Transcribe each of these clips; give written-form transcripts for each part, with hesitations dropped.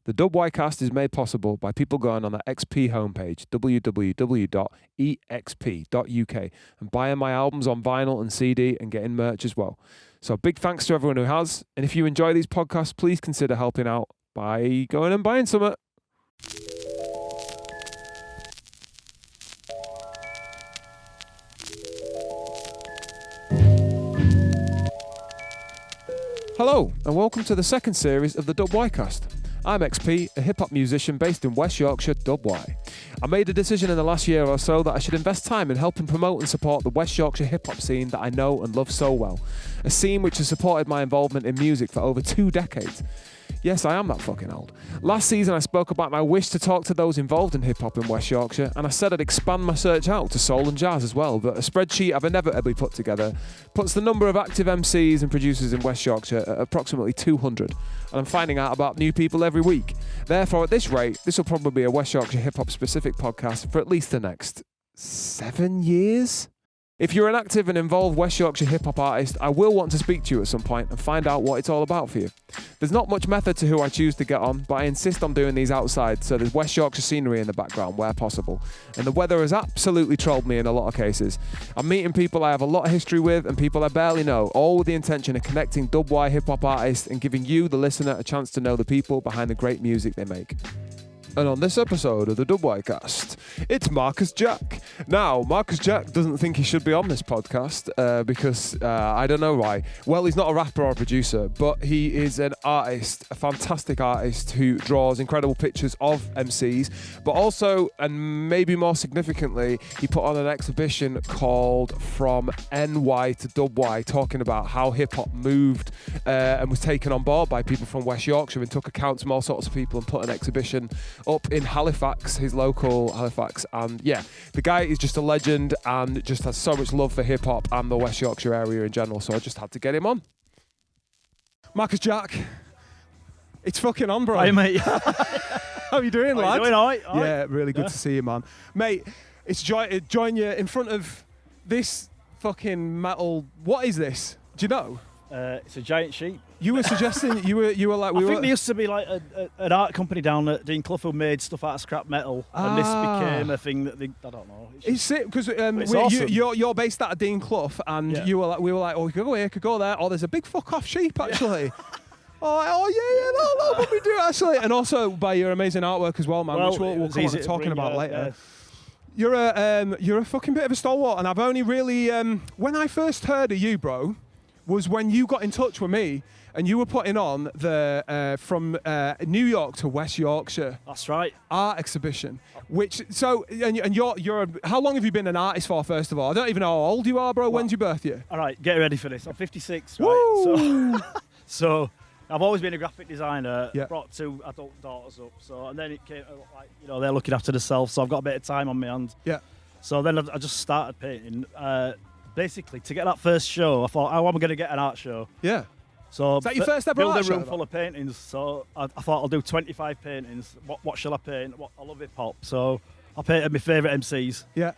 The WYcast is made possible by people going on the ExP homepage, www.exp.uk, and buying my albums on vinyl and CD and getting merch as well. So big thanks to everyone who has. And if you enjoy these podcasts, please consider helping out by going and buying some. Hello, and welcome to the second series of the WYcast. I'm ExP, a hip-hop musician based in West Yorkshire, WY. I made a decision in the last year or so that I should invest time in helping promote and support the West Yorkshire hip-hop scene that I know and love so well. A scene which has supported my involvement in music for over 2 decades. Yes, I am that fucking old. Last season I spoke about my wish to talk to those involved in hip-hop in West Yorkshire, and I said I'd expand my search out to soul and jazz as well, but a spreadsheet I've inevitably put together puts the number of active MCs and producers in West Yorkshire at approximately 200, and I'm finding out about new people every week. Therefore, at this rate, this will probably be a West Yorkshire hip-hop specific podcast for at least the next 7 years? If you're an active and involved West Yorkshire hip-hop artist, I will want to speak to you at some point and find out what it's all about for you. There's not much method to who I choose to get on, but I insist on doing these outside, so there's West Yorkshire scenery in the background where possible. And the weather has absolutely trolled me in a lot of cases. I'm meeting people I have a lot of history with and people I barely know, all with the intention of connecting WY hip-hop artists and giving you, the listener, a chance to know the people behind the great music they make. And on this episode of the WYcast, it's Marcus Jack. Now, Marcus Jack doesn't think he should be on this podcast because I don't know why. Well, he's not a rapper or a producer, but he is an artist, a fantastic artist who draws incredible pictures of MCs, but also, and maybe more significantly, he put on an exhibition called From NY to WY, talking about how hip-hop moved and was taken on board by people from West Yorkshire and took accounts from all sorts of people and put an exhibition up in Halifax, his local Halifax, and yeah, the guy is just a legend and just has so much love for hip-hop and the West Yorkshire area in general, so I just had to get him on. Marcus Jack, it's fucking on, bro. Hey, mate. How you doing, lad? You doing all right? Yeah, really good to see you, man. Mate, it's join you in front of this fucking metal. What is this? Do you know? It's a giant sheep. You were suggesting you were like I think there used to be like an art company down at Dean Clough who made stuff out of scrap metal, and this became a thing that they, I don't know. It's it because awesome. you're based out of Dean Clough, and we were like, oh, we could go here, could go there. Oh, there's a big fuck off sheep actually. Oh yeah, no, we do actually, and also by your amazing artwork as well, man, which we'll come on to talking about later. You're a fucking bit of a stalwart, and I've only really when I first heard of you, bro, was when you got in touch with me and you were putting on the from New York to West Yorkshire. That's right. Art exhibition. Which and you're how long have you been an artist for? First of all, I don't even know how old you are, bro. Well, when's your birthday? All right, get ready for this. I'm 56, right? So I've always been a graphic designer. Yeah. Brought 2 adult daughters up. So and then it came like they're looking after themselves. So I've got a bit of time on my hands. Yeah. So then I just started painting. Basically, to get that first show, I thought, oh, I'm going to get an art show. Yeah. So is that your first ever art show? Build a room full of paintings. So I thought I'll do 25 paintings. What shall I paint? I love hip hop. So I painted my favourite MCs. Yeah.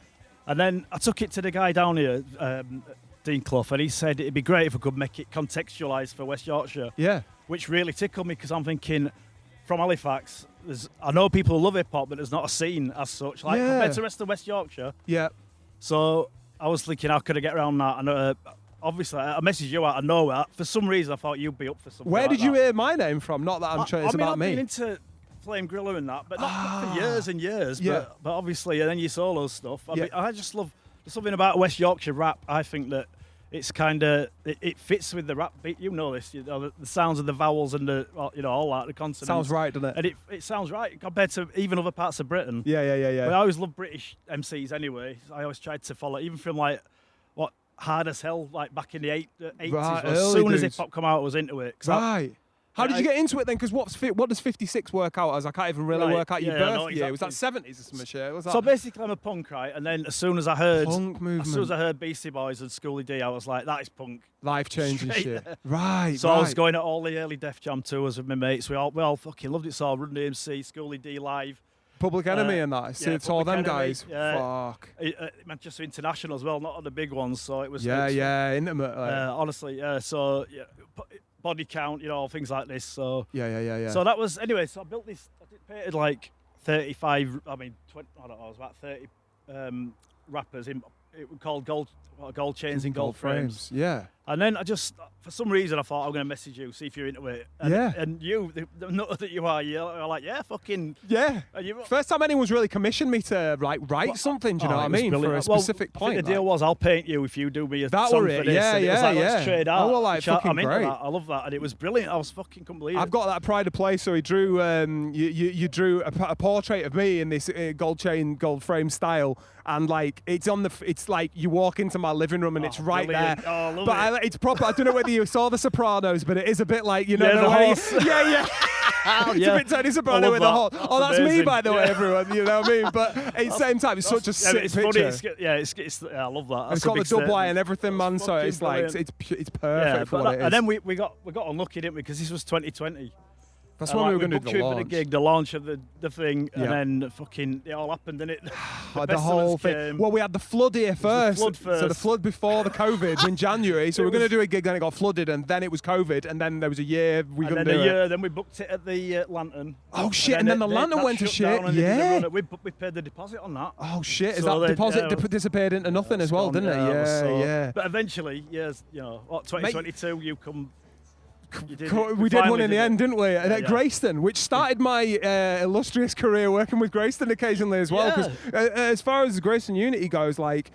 And then I took it to the guy down here, Dean Clough, and he said it'd be great if I could make it contextualised for West Yorkshire. Yeah. Which really tickled me because I'm thinking, from Halifax, I know people who love hip hop, but there's not a scene as such, like compared to the rest of West Yorkshire. Yeah. So I was thinking, how could I get around that? And obviously, I messaged you out of nowhere. For some reason, I thought you'd be up for something. Where did you hear my name from? Not that I'm trying. It's about me. I've been into Flame Griller and that, but not for years and years. Yeah. But obviously, and then your solo stuff. I just love. There's something about West Yorkshire rap. I think that it's kind of it fits with the rap beat. You know this. The sounds of the vowels and the all that, the consonants. Sounds right, doesn't it? And it sounds right compared to even other parts of Britain. Yeah. But I always loved British MCs anyway. I always tried to follow, even from like what Hard as Hell, like back in the 80s. Right, as soon as hip hop come out, I was into it. Right. How did you get into it then? Because what does 56 work out as? I can't even really work out your birth year. Was that 70s or some shit? Was that? So basically, I'm a punk, right? And then as soon as I heard Beastie Boys and Schoolie D, I was like, that is punk. Life-changing shit. Right. So I was going at all the early Def Jam tours with my mates. We all fucking loved it. So Run DMC, Schoolie D live. Public Enemy and that. So it's all them guys. Yeah. Fuck. Manchester International as well, not on the big ones. So it was. Yeah, intimate. Honestly, so yeah. body count, things like this. So Yeah. So that was anyway. So I built this. I painted like 35. I mean, 20. I don't know. It was about 30 wrappers in. It was called gold chains in gold frames. Yeah. And then I just, for some reason, I thought I'm going to message you, see if you're into it. And, and you, the nutter that you are, you're like, yeah, fucking. Yeah. First time anyone's really commissioned me to write something, do you know what I mean? Brilliant. For a specific point. The deal was, I'll paint you if you do me a song for this. Yeah, and it was like, yeah. Let's trade out. Oh, well, like, fucking I'm into great. that. I love that. And it was brilliant. I was fucking couldn't believe it. I've got that pride of place. So he drew, you drew a portrait of me in this gold chain, gold frame style. And like, it's like you walk into my living room and it's right brilliant. there. Oh, I love but it's proper. I don't know whether you saw The Sopranos, but it is a bit like, the horse. Yeah. It's a bit Tony Soprano with the horse. That's amazing. Me, by the way, everyone. You know what I mean? But at the same time, it's such a sick it's picture. Funny. I love that. And it's got the dub wire and everything, man. So it's like it's perfect for what it is. And then we got unlucky, didn't we? Because this was 2020. That's when we were going to do the launch of the thing, and then fucking it all happened, didn't it? The whole thing. Came. Well, we had the flood here first. So the flood before the COVID in January. So we were going to do a gig, then it got flooded, and then it was COVID, and then there was a year we couldn't do it. Then we booked it at the Lantern. Oh shit! And then the Lantern went to shit. Yeah. We paid the deposit on that. Oh shit! Is that deposit disappeared into nothing as well, didn't it? Yeah. But eventually, 2022, you come. We did one in the end, didn't we? At Grayston, which started my illustrious career working with Grayston occasionally as well. Because as far as Grayston Unity goes, like,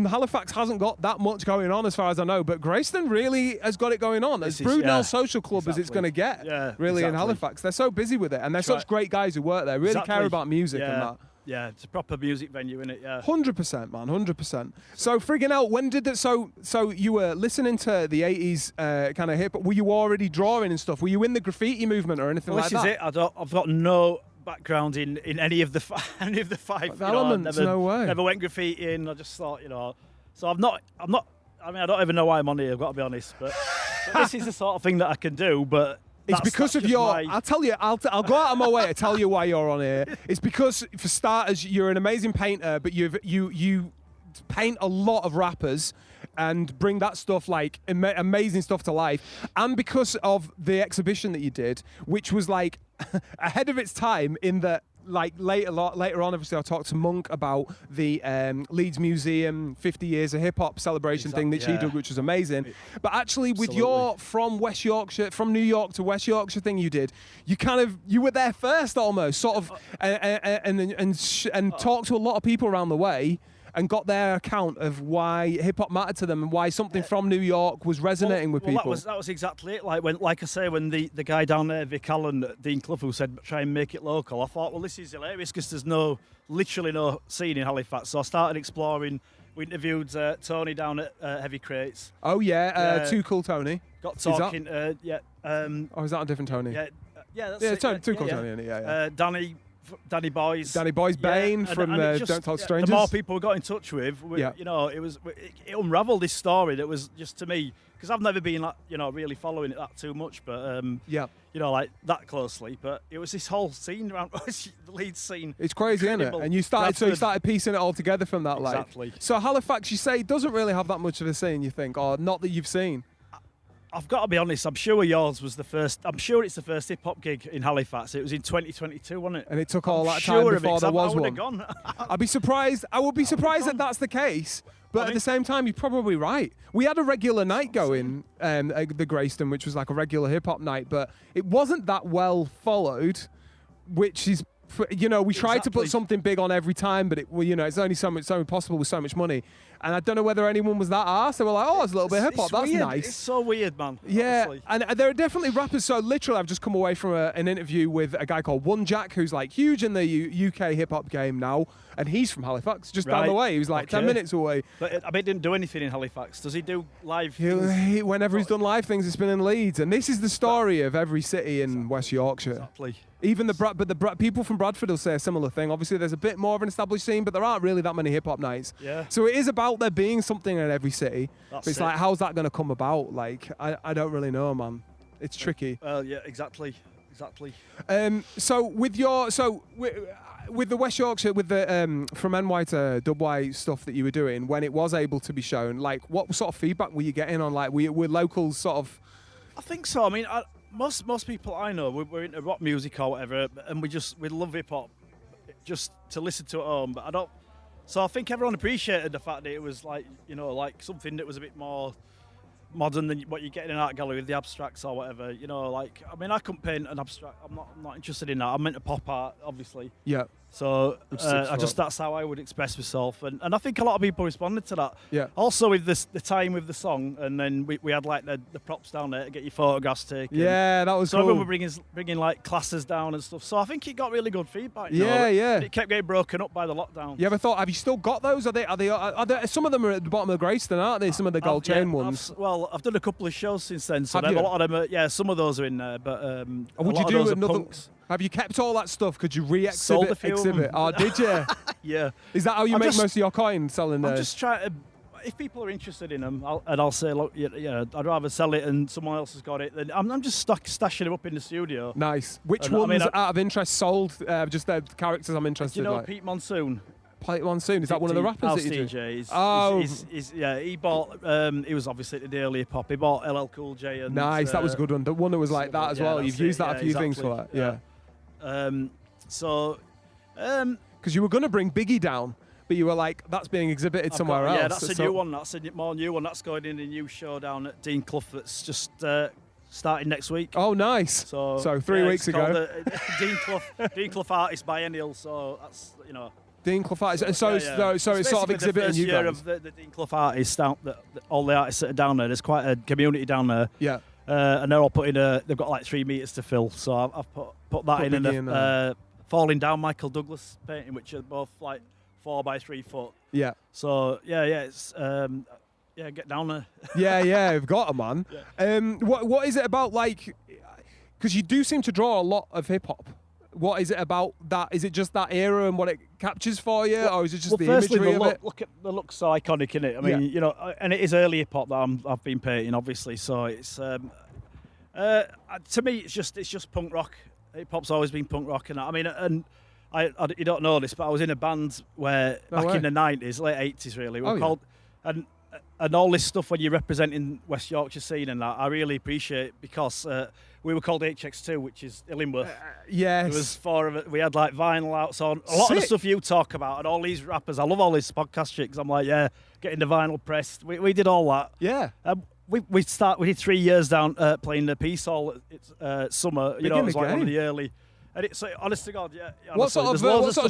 Halifax hasn't got that much going on as far as I know, but Grayston really has got it going on. As Broodnell Social Club as it's going to get, in Halifax. They're so busy with it, and they're such great guys who work there, really care about music and that. Yeah, it's a proper music venue, isn't it? Yeah. 100%, man, 100%. So, friggin' out, when did that? So you were listening to the 80s kind of hip, but were you already drawing and stuff? Were you in the graffiti movement or anything like that? This is it. I've got no background in any of the five elements. No way. Never went graffitiing. I just thought, So I'm not. I mean, I don't even know why I'm on here. I've got to be honest, but this is the sort of thing that I can do, but. It's because of your. I'll tell you. I'll go out of my way to tell you why you're on here. It's because, for starters, you're an amazing painter, but you paint a lot of rappers and bring that stuff, like amazing stuff, to life. And because of the exhibition that you did, which was like ahead of its time in that. Like later on, obviously, I talked to Monk about the Leeds Museum 50 years of hip hop celebration thing that she did, which was amazing. But actually, with your from West Yorkshire, from New York to West Yorkshire thing you did, you were there first almost, sort of, and talked to a lot of people around the way. And got their account of why hip hop mattered to them and why something from New York was resonating with people. That was exactly it. Like I say, when the guy down there, Vic Allen, Dean Clough, who said try and make it local, I thought, well, this is hilarious because there's literally no scene in Halifax. So I started exploring. We interviewed Tony down at Heavy Crates. Oh yeah, Too Cool Tony. Got talking. Or is that a different Tony? That's it. Too Cool Tony. Yeah. Danny Boys, Bane from Don't Talk Strangers. The more people we got in touch with, it unravelled this story that was just, to me, because I've never been really following it that too much, but like that closely. But it was this whole scene around the Leeds scene. It's crazy, isn't it? And you started piecing it all together from that. Exactly. So Halifax, you say, doesn't really have that much of a scene, you think, or not that you've seen. I've got to be honest, I'm sure yours was the first. I'm sure it's the first hip hop gig in Halifax. It was in 2022, wasn't it? And it took all that time before there was one. Gone. I'd be surprised. I would be surprised that that's the case. But at the same time, you're probably right. We had a regular night going at the Grayston, which was like a regular hip hop night, but it wasn't that well followed, which is. We tried to put something big on every time, but it's only so possible with so much money. And I don't know whether anyone was that arsed. They were like, there's a little bit of hip-hop, that's weird. nice. It's so weird, man. Yeah, honestly. And there are definitely rappers. So literally, I've just come away from an interview with a guy called One Jack, who's like huge in the UK hip-hop game now. And he's from Halifax, just down the way. He was like 10 minutes away. But I bet he didn't do anything in Halifax. Does he do live things? Whenever he's done live things, it's been in Leeds. And this is the story of every city in West Yorkshire. Exactly. Even the people from Bradford will say a similar thing. Obviously, there's a bit more of an established scene, but there aren't really that many hip-hop nights. Yeah. So it is about there being something in every city. It's like, how's that going to come about? Like, I don't really know, man. It's tricky. Yeah, exactly. So with the West Yorkshire, with the from NY to WY stuff that you were doing, when it was able to be shown, like, what sort of feedback were you getting on? Like, were locals sort of I think so. I mean, most people I know, we're into rock music or whatever, and we love hip hop, just to listen to at home. But I don't. So I think everyone appreciated the fact that it was like something that was a bit more modern than what you get in an art gallery with the abstracts or whatever. I mean, I couldn't paint an abstract. I'm not interested in that. I'm into pop art, obviously. Yeah. So that's how I would express myself, and I think a lot of people responded to that. Yeah. Also with the time with the song, and then we had like the props down there to get your photographs taken. Yeah, that was so cool. everyone were bringing like classes down and stuff. So I think it got really good feedback. Yeah. It kept getting broken up by the lockdown. You ever thought? Have you still got those? Are they some of them are at the bottom of the Grayston, aren't they? Some of the gold chain ones. I've done a couple of shows since then, so Have a you? lot of them. Some of those are in there, but would you do another? Have you kept all that stuff? Could you Sold a few exhibit? Oh, did you? Yeah. Is that how you make most of your coin, selling those? I'm just trying to. If people are interested in them, I'll say, look, I'd rather sell it and someone else has got it. Then I'm just stashing them up in the studio. Nice. Which ones, out of interest, sold? Just the characters I'm interested in. Do you know Pete Monsoon? Pete Monsoon, is that one of the rappers that you do? He bought, he was obviously at the earlier pop, he bought LL Cool J. And, nice, that was a good one. The one that was like that as well. You've used that a few things for that. Yeah. Because you were going to bring Biggie down, but you were like, that's being exhibited somewhere else. Yeah, that's a new one. That's a more new one. That's going in a new show down at Dean Clough that's just starting next week. Oh, nice. So 3 weeks ago. Dean Clough Artist Biennial, so that's, Dean Clough Artist. And so it's sort of exhibiting you guys. Of the Dean Clough Artists, all the artists that are down there, there's quite a community down there. Yeah. And they're all they've got like 3 meters to fill, so I've put that in, and Falling Down Michael Douglas painting, which are both like 4 by 3 foot. Yeah. So it's get down there. yeah, you've got a man. Yeah. What is it about, like, because you do seem to draw a lot of hip hop. What is it about that? Is it just that era and what it captures for you, or is it just the imagery of it? Look at the look, so iconic, isn't it? I mean, and it is early hip hop that I've been painting, obviously. So it's to me, it's just punk rock. Hip hop's always been punk rock, and I mean, and you don't know this, but I was in a band where back in the 90s, late 80s, really. We're called and all this stuff when you're representing West Yorkshire scene and that, I really appreciate, because we were called HX2, which is Illingworth. Yes. There was 4 of it. We had like vinyl out, so a lot of the stuff you talk about, and all these rappers, I love all these podcast shit, because I'm like, getting the vinyl pressed. We did all that. Yeah. We did 3 years down playing the Peace Hall. It's summer. It was like one of the early. And it's honest to God, What sort of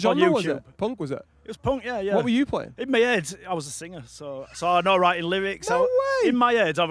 genre was it? Punk, was it? It was punk, yeah. What were you playing? In my head, I was a singer, so I know writing lyrics. No way. In my head, I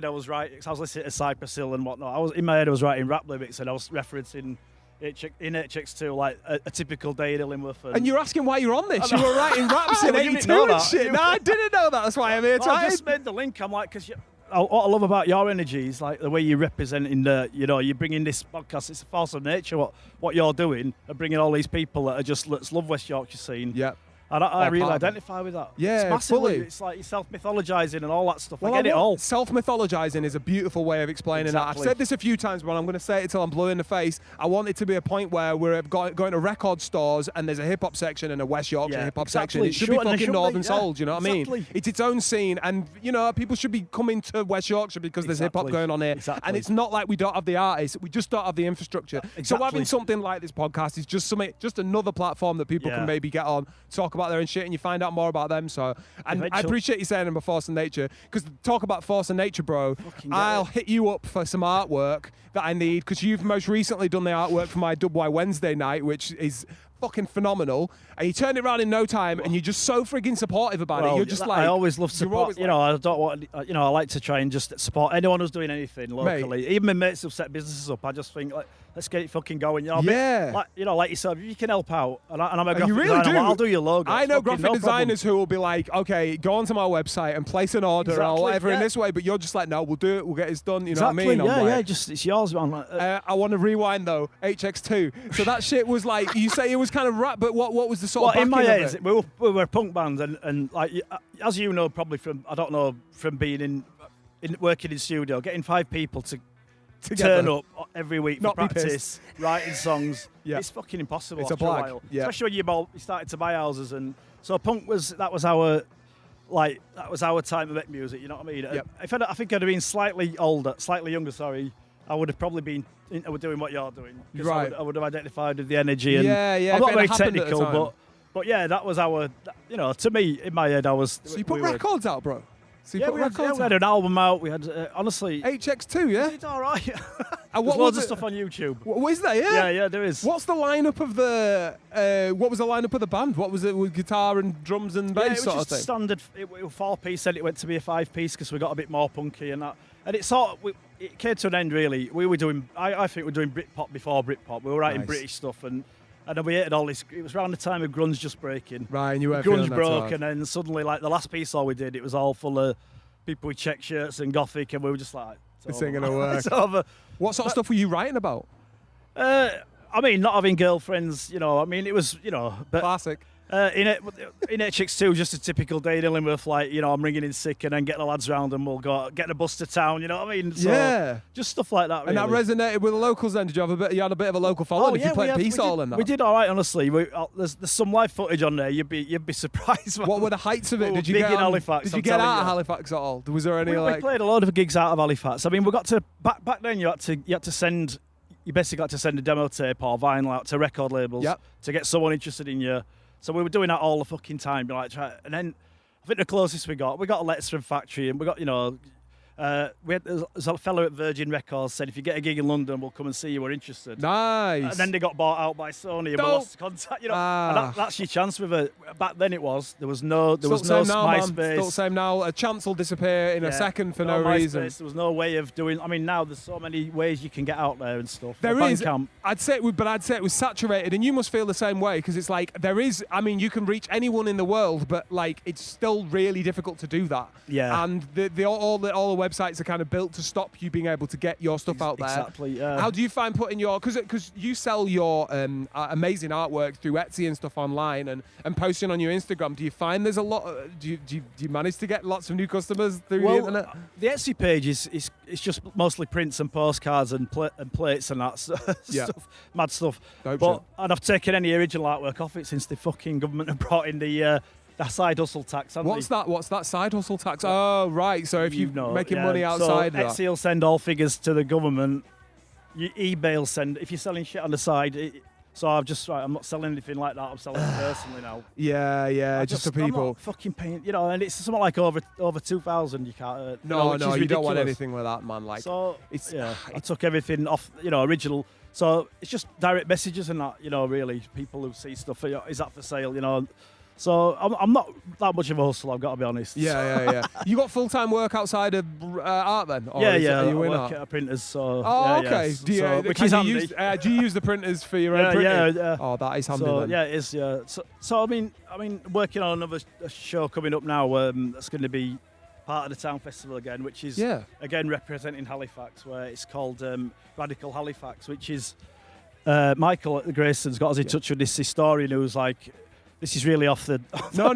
was writing. I was listening to Cypress Hill and whatnot. I was writing rap lyrics, and I was referencing in HX2 like a typical day in Illingworth. And you're asking why you're on this? You were writing raps in 82 and shit. No, I didn't know that. That's why I'm here. I just made the link. I'm like, because what I love about your energy is like the way you're representing you're bringing this podcast. It's a force of nature. What you're doing, and bringing all these people that are let's love West Yorkshire scene. Yeah. And I really identify with that. Yeah, it's massively. fully. It's like you're self-mythologizing and all that stuff. Well, I get it all. Self-mythologizing is a beautiful way of explaining that. I've said this a few times, but I'm going to say it till I'm blue in the face. I want it to be a point where we're going to record stores and there's a hip-hop section and a West Yorkshire hip-hop section. It should be fucking Northern Soul, do you know what I mean? It's its own scene, and, people should be coming to West Yorkshire because there's hip-hop going on here. And it's not like we don't have the artists, we just don't have the infrastructure. So having something like this podcast is just another platform that people can maybe get on, talk about their own shit, and you find out more about them. So, and I appreciate you saying about Force and Nature, because talk about Force and Nature, bro. I'll hit you up for some artwork that I need, because you've most recently done the artwork for my WY Wednesday night, which is fucking phenomenal, and you turned it around in no time, and you're just so frigging supportive about it. You're just like, I always love support. I don't want. I like to try and just support anyone who's doing anything locally. Even my mates who've set businesses up, I just think, like, let's get it fucking going. Like yourself, if you can help out, and I'm a graphic designer, I'll do your logo. I know graphic designers who will be like, okay, go onto my website and place an order or whatever in this way, but you're just like, no, we'll do it, we'll get it done. You know what I mean? Just it's yours, man. I want to rewind though, HX2. So that shit was like, you say it was kind of rap, but what was the sort of in my head, we were a punk band, and like, as you know, probably from being in working in studio, getting 5 people to turn up every week for practice, writing songs. It's fucking impossible. It's a blag. Especially when you started to buy houses, and so punk was our like that was our time to make music. You know what I mean? Yep. I think I'd have been slightly younger. Sorry, I would have probably been doing what you're doing. Right. I would have identified with the energy. And Yeah. I'm not if it very happened at the technical, time. but yeah, that was our. You know, to me, in my head, I was. So you put records out, bro? So you Yeah, put we records had out? an album out. We had honestly. HX2, yeah? It's all right. And There's what loads was of stuff on YouTube. What is there? Yeah. Yeah, there is. What's the lineup of the? What was the lineup of the band? What was it with guitar and drums and bass Yeah, it was sort of just thing? standard. It was 4-piece, then it went to be a 5-piece because we got a bit more punky and that. And it it came to an end really. We were doing. I think we were doing Britpop before Britpop. We were writing Nice. British stuff and then we hated all this. It was around the time of grunge just breaking. Right, and you weren't feeling Grunge that broke, hard. and then suddenly, like the last piece, all we did, it was all full of people with check shirts and gothic, and we were just like, This ain't gonna work. It's over. What sort of stuff were you writing about? I mean, not having girlfriends, you know. I mean, it was, you know, but Classic. in HX2, just a typical day in Illingworth, like, you know, I'm ringing in sick and then get the lads round and we'll go get a bus to town, you know what I mean? So, Yeah. just stuff like that. And that really. resonated with the locals then? Did you have you had a bit of a local following if you played Peace Hall and that? We did all right, honestly. There's some live footage on there. You'd be surprised. Man. What were the heights of it? We Did you were get big in on- Halifax, Did I'm you get telling out of you. Halifax at all? Was there any We like? played a load of gigs out of Halifax. I mean, we got to back then. You had to send. You basically had to send a demo tape or vinyl out to record labels Yep. to get someone interested in you. So we were doing that all the fucking time. And then I think the closest we got letters from Factory, and we got, you know, there's a fellow at Virgin Records said, if you get a gig in London, we'll come and see you. We're interested. Nice. And then they got bought out by Sony and we Dope. lost contact. You know, and that's your chance with it. Back then there was no Still same now, man. MySpace. Still same now. A chance will disappear in a second for no MySpace, reason. There was no way of doing. I mean, now there's so many ways you can get out there and stuff. There is. Bandcamp. I'd say it was saturated, and you must feel the same way because it's like there is. I mean, you can reach anyone in the world, but like it's still really difficult to do that. Yeah. And all the websites are kind of built to stop you being able to get your stuff out there. Exactly. How do you find putting your because you sell your amazing artwork through Etsy and stuff online and posting on your Instagram? Do you find there's a lot? Do you manage to get lots of new customers through the internet? The Etsy page is just mostly prints and postcards and plates and that stuff, mad stuff. Dope And I've taken any original artwork off it since the fucking government have brought in the side hustle tax. What's that side hustle tax? Oh, right. So if you're making money outside so of that. Etsy will send all figures to the government. eBay will send, if you're selling shit on the side. So I'm not selling anything like that. I'm selling it personally now. Yeah, just for I'm people. not fucking paying, you know, and it's something like over 2,000 you can't. No, which is you don't want ridiculous. anything with that, man. Like, So it's I took everything off, you know, original. So it's just direct messages and that, you know, really people who see stuff. Is that for sale, you know? So I'm not that much of a hustle, I've got to be honest. Yeah. You got full-time work outside of art then? Or Yeah. Are you I in work art? at a printers, so. Oh, yeah, okay. Yeah. Do Which is handy. do you use the printers for your own printing? Yeah. Oh, that is handy So then. yeah, it is. Yeah. So I mean, working on another show coming up now. That's going to be part of the Town Festival again, which is again representing Halifax, where it's called Radical Halifax, which is Michael at the Grayston's got us in touch with this historian who was like, this is really off the. No.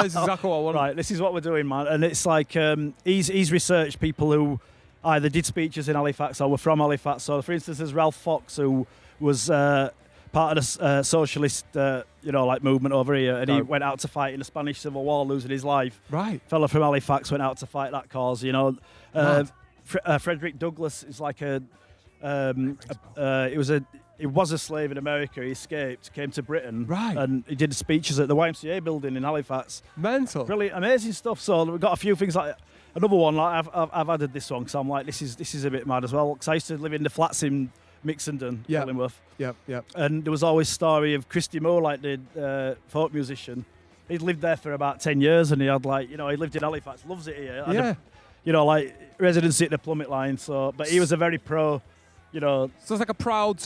This is exactly what I want. Right, this is what we're doing, man. And it's like he's researched people who either did speeches in Halifax or were from Halifax. So, for instance, there's Ralph Fox, who was part of the socialist, movement over here, and he went out to fight in the Spanish Civil War, losing his life. Right. Fella from Halifax went out to fight that cause. You know, Frederick Douglass is like he was a slave in America. He escaped, came to Britain, right, and he did speeches at the YMCA building in Halifax. Mental, brilliant, amazing stuff. So we've got a few things like another one. Like I've added this one because I'm like, this is a bit mad as well. Because I used to live in the flats in Mixendon, Illingworth. Yep. And there was always a story of Christy Moore, like the folk musician. He'd lived there for about 10 years, and he had he lived in Halifax, loves it here. Residency at the Plummet line. So, but he was a very pro. So it's like a proud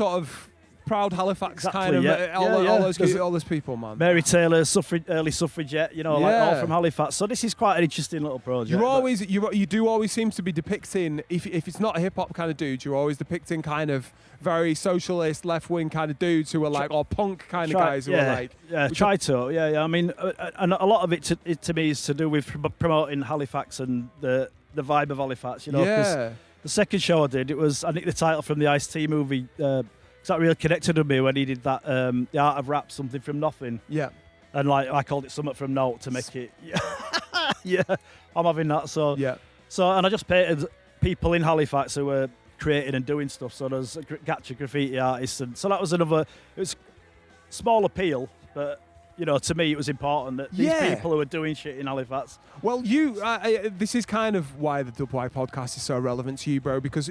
Halifax kind of all those people, man. Mary Taylor, early suffragette, all from Halifax. So this is quite an interesting little project. You do always seem to be depicting, if it's not a hip hop kind of dude, you're always depicting kind of very socialist, left wing kind of dudes who are like, or punk kind of guys who are like. Yeah, try to. Yeah. I mean, and a lot of it to me is to do with promoting Halifax and the vibe of Halifax. The second show I did, I nicked the title from the Ice-T movie. That really connected with me when he did that, The Art of Rap, something from nothing. Yeah. And I called it something from note to make it. Yeah, I'm having that. So Yeah. So and I just painted people in Halifax who were creating and doing stuff. So there's Gacha graffiti artists, and so that was another. It was small appeal, but to me it was important that these people who are doing shit in Halifax. Well, this is kind of why the WY podcast is so relevant to you, bro, because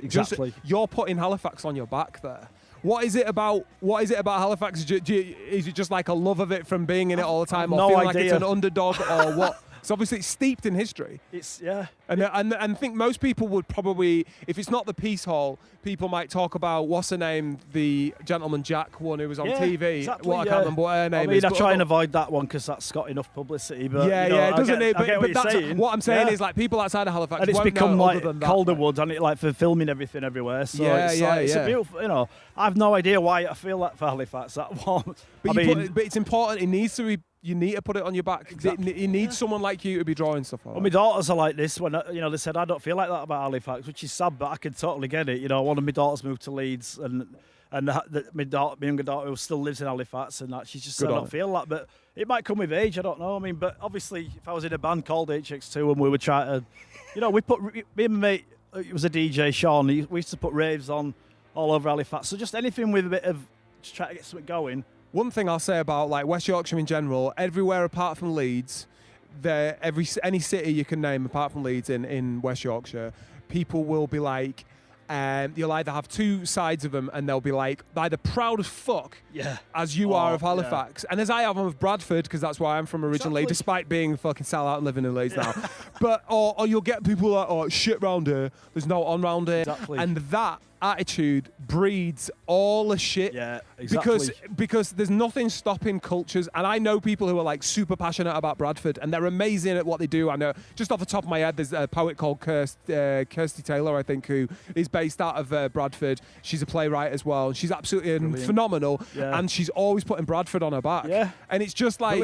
you're putting Halifax on your back there. What is it about Halifax? Is it just like a love of it from being in it all the time, or feeling like it's an underdog, or what? It's obviously steeped in history. And I think most people would probably, if it's not the Peace Hall, people might talk about what's her name, the Gentleman Jack one who was on TV. Exactly, I can't remember what her name is. I try and avoid that one because that's got enough publicity. But doesn't it? I get what you're saying. What I'm saying is like people outside of Halifax, and it's won't become know like other than Calderwood, and it like for filming everything everywhere. So it's a beautiful. I have no idea why I feel that for Halifax. That one. But it's important. It needs to be. You need to put it on your back. Exactly. You need someone like you to be drawing stuff like that. My daughters are like this when they said I don't feel like that about Halifax, which is sad, but I can totally get it. One of my daughters moved to Leeds, and my younger daughter who still lives in Halifax, and that she's just said I don't feel that, but it might come with age. I don't know. But obviously, if I was in a band called HX2 and we were trying to, we put me and my mate, it was a DJ Sean. We used to put raves on all over Halifax. So just anything with a bit of just try to get something going. One thing I'll say about like West Yorkshire in general, everywhere apart from Leeds, any city you can name apart from Leeds in West Yorkshire, people will be like, you'll either have two sides of them, and they'll be like either proud as fuck as you are of Halifax, and as I am of Bradford, because that's where I'm from originally, despite being a fucking sellout and living in Leeds now. But or you'll get people like, oh, shit round here, there's no on round here, and that attitude breeds all the shit. Yeah, exactly. Because there's nothing stopping cultures, and I know people who are like super passionate about Bradford, and they're amazing at what they do. I know, just off the top of my head, there's a poet called Kirsty Taylor, I think, who is based out of Bradford. She's a playwright as well. She's absolutely phenomenal, and she's always putting Bradford on her back. Yeah, and it's just like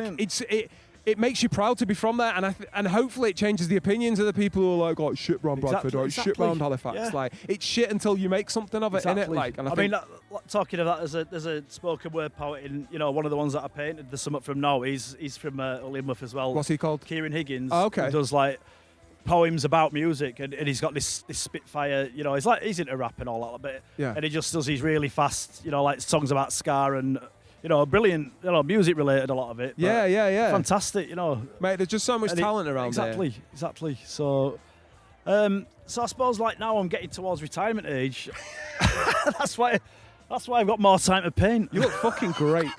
it makes you proud to be from there, and hopefully it changes the opinions of the people who are like, oh, shit round Bradford, or shit round Halifax. Yeah. Like, it's shit until you make something of it, innit? Like, and I mean, talking of that, there's a spoken word poet in, one of the ones that I painted, the Summit from now. He's from Lynmouth as well. What's he called? Kieran Higgins. Oh, okay. Who does like poems about music, and he's got this Spitfire. He's into rap and all that, but and he just does these really fast, like songs about ska and. Brilliant, music related, a lot of it. Yeah. Fantastic, Mate, there's just so much talent around there. Exactly. So I suppose like now I'm getting towards retirement age. That's why I've got more time to paint. You look fucking great.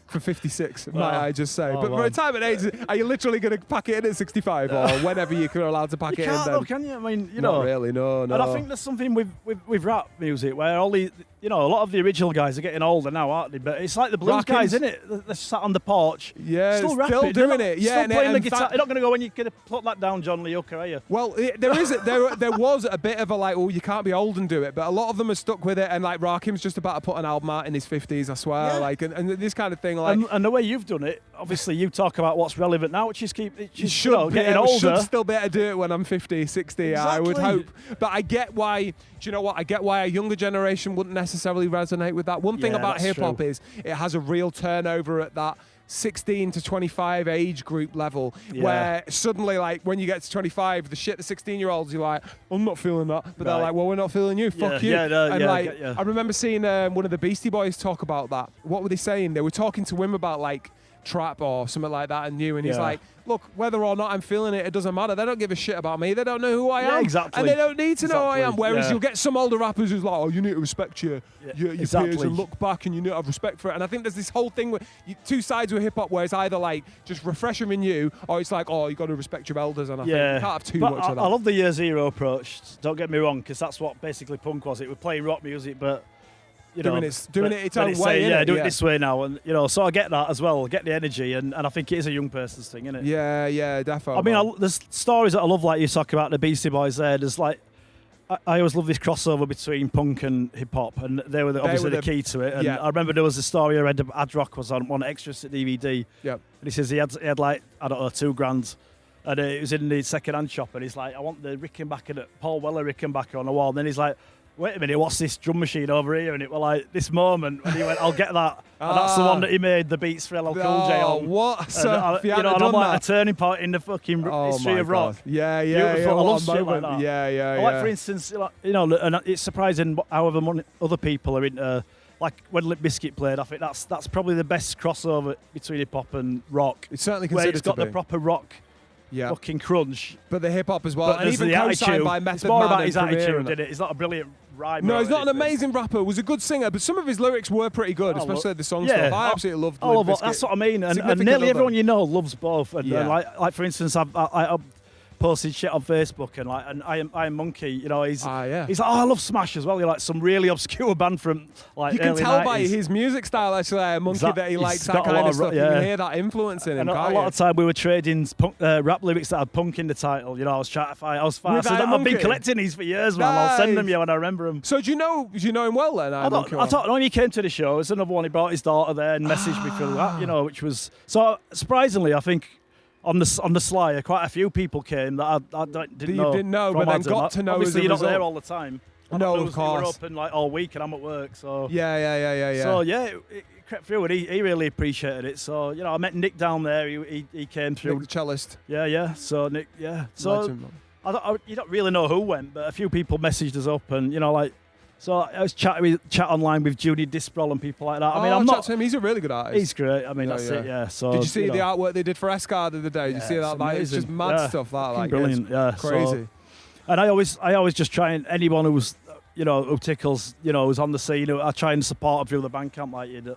For 56, might I just say. But for retirement age, are you literally going to pack it in at 65 or whenever you're allowed to pack it in? You can't, though, can you? I mean, Not really, no. And I think there's something with rap music where all the, a lot of the original guys are getting older now, aren't they? But it's like the blues guys, isn't it? They're sat on the porch. Yeah, still rapping. Still doing it. Yeah, still playing the guitar. You're not going to go when you're going to put that down, John Lee Hooker, are you? Well, there was a bit of a like, oh, you can't be old and do it. But a lot of them are stuck with it. And like Rakim's just about to put an album out in his 50s, I swear. Yeah. Like, and this kind of thing. Like, and the way you've done it, obviously you talk about what's relevant now, which is getting older. I should still be able to do it when I'm 50, 60, exactly. I would hope. But I get why, do you know what? I get why a younger generation wouldn't necessarily resonate with that. One thing about hip-hop is it has a real turnover at that 16 to 25 age group level, where suddenly, like, when you get to 25, the 16-year-olds, you're like, I'm not feeling that. But they're like, well, we're not feeling you. Fuck you. I remember seeing one of the Beastie Boys talk about that. What were they saying? They were talking to him about, like, trap or something like that and he's like, look, whether or not I'm feeling it, it doesn't matter. They don't give a shit about me. They don't know who I am. Exactly. And they don't need to know who I am. Whereas you'll get some older rappers who's like, oh, you need to respect your peers and look back and you need to have respect for it. And I think there's this whole thing where two sides with hip-hop where it's either like just refreshing in you, or it's like, oh, you got to respect your elders. And I think you can't have too much of that. I love the Year Zero approach. Don't get me wrong, because that's what basically punk was. It was playing rock music, but doing it its own way. Do it this way now, and so I get that as well. Get the energy, and I think it is a young person's thing, isn't it? Yeah, definitely. I mean, there's stories that I love, like you talk about the Beastie Boys. There's like, I always love this crossover between punk and hip hop, and they were obviously the key to it. And I remember there was a story I read. Ad Rock was on one extras at DVD. Yep. And he says he had like, I don't know, $2,000. And it was in the second-hand shop, and he's like, I want the Rickenbacker, Paul Weller Rickenbacker on the wall. And then he's like, wait a minute, what's this drum machine over here? And it was like this moment when he went, I'll get that. And that's the one that he made the beats for LL Cool J on. What? So, and I'm like a turning point in the fucking history of rock. Yeah. Beautiful. I love shit like that. Yeah. Like, for instance, and it's surprising however other people are into. Like when Limp Bizkit played, I think that's probably the best crossover between hip hop and rock. It's certainly where considered it's got to the be. proper rock, fucking crunch. But the hip hop as well, But and even the co-signed attitude. by Method It's more Man about and his Premier attitude, and isn't it? He's not a brilliant rhymer. No, he's not an anything. amazing rapper. He was a good singer, but some of his lyrics were pretty good, especially the song stuff. I absolutely loved Limp Bizkit. That's what I mean. And nearly everyone you know loves both. And like for instance, I posted shit on Facebook and I am Monkey. He's like, I love Smash as well. You're like some really obscure band from like you can early tell 90s. by his music style actually, a Monkey that he likes that kind of stuff. You can hear that influence in him. And a lot of time we were trading rap lyrics that had punk in the title. I was trying to find. I've been collecting these for years, man. I'll send them you when I remember them. So do you know him well then? I thought when he came to the show, it's another one. He brought his daughter there and messaged me through that. Which was so surprisingly, I think. On the sly, quite a few people came that I didn't know. You didn't know, but then got to know. Obviously, as a you're not result. there all the time. No, of course. We're open like all week, and I'm at work, so yeah. So it crept through, and he really appreciated it. So I met Nick down there. He came through. Nick the cellist. Yeah. So Nick, So you don't really know who went, but a few people messaged us up, and So I was chat online with Judy Disprol and people like that. I mean, I'm not. To him. He's a really good artist. He's great. I mean, that's it. Yeah. So did you see the artwork they did for Escar the other day? Did you see that? Like, it's just mad stuff. That like brilliant. Crazy. And I always just try and anyone who's who tickles who's on the scene. I try and support them through the Bandcamp like you do.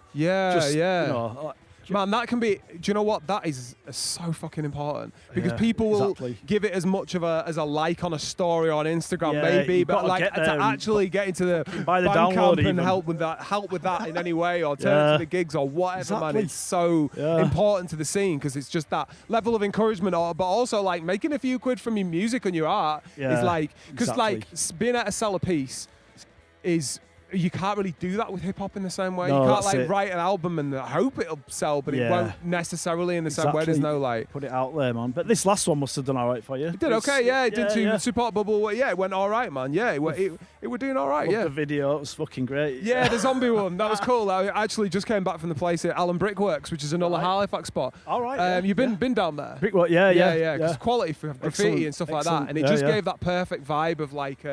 Man, that can be. Do you know what? That is so fucking important because people will give it as much of as a like on a story on Instagram, maybe, but like to actually get into the Bandcamp and help with that in any way, or turn it to the gigs or whatever. Man, it's so important to the scene because it's just that level of encouragement, but also like making a few quid from your music and your art is like because like being able to sell a piece is. You can't really do that with hip hop in the same way. You can't write an album and hope it'll sell, but it won't necessly in the same way. There's no put it out there, man. But this last one must have done all right for you. It did okay, yeah. It did too. Support Bubble, it went all right, man. Yeah, it were doing all right. The video, it was fucking great. Yeah, the zombie one, that was cool. I actually just came back from the place at Allen Brickworks, which is another Halifax spot. All right. You've been down there. Brickwork, yeah. Because quality for graffiti and stuff like that, and it just gave that perfect vibe of like.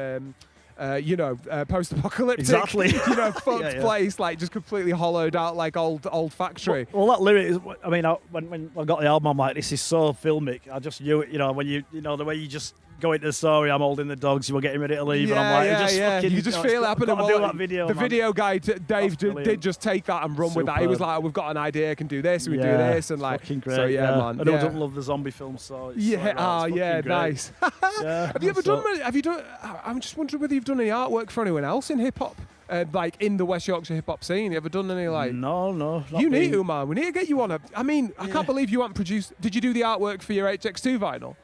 Post-apocalyptic, fucked place, like just completely hollowed out, like old factory. Well, that lyric is. I mean, when I got the album, I'm like, this is so filmic. I just knew it. When the way you just go into the story, I'm holding the dogs, you were getting ready to leave, and I'm like, you just feel it happening. That video, the video guy, Dave, did just take that and run with that. He was like, we've got an idea, can do this, we do this, and like, great, so man. I don't love the zombie film, so nice. Have you ever done? I'm just wondering whether you've done any artwork for anyone else in hip hop. Like in the West Yorkshire hip hop scene, you ever done any like? No. You need to, man. We need to get you on I can't believe you haven't produced. Did you do the artwork for your HX2 vinyl?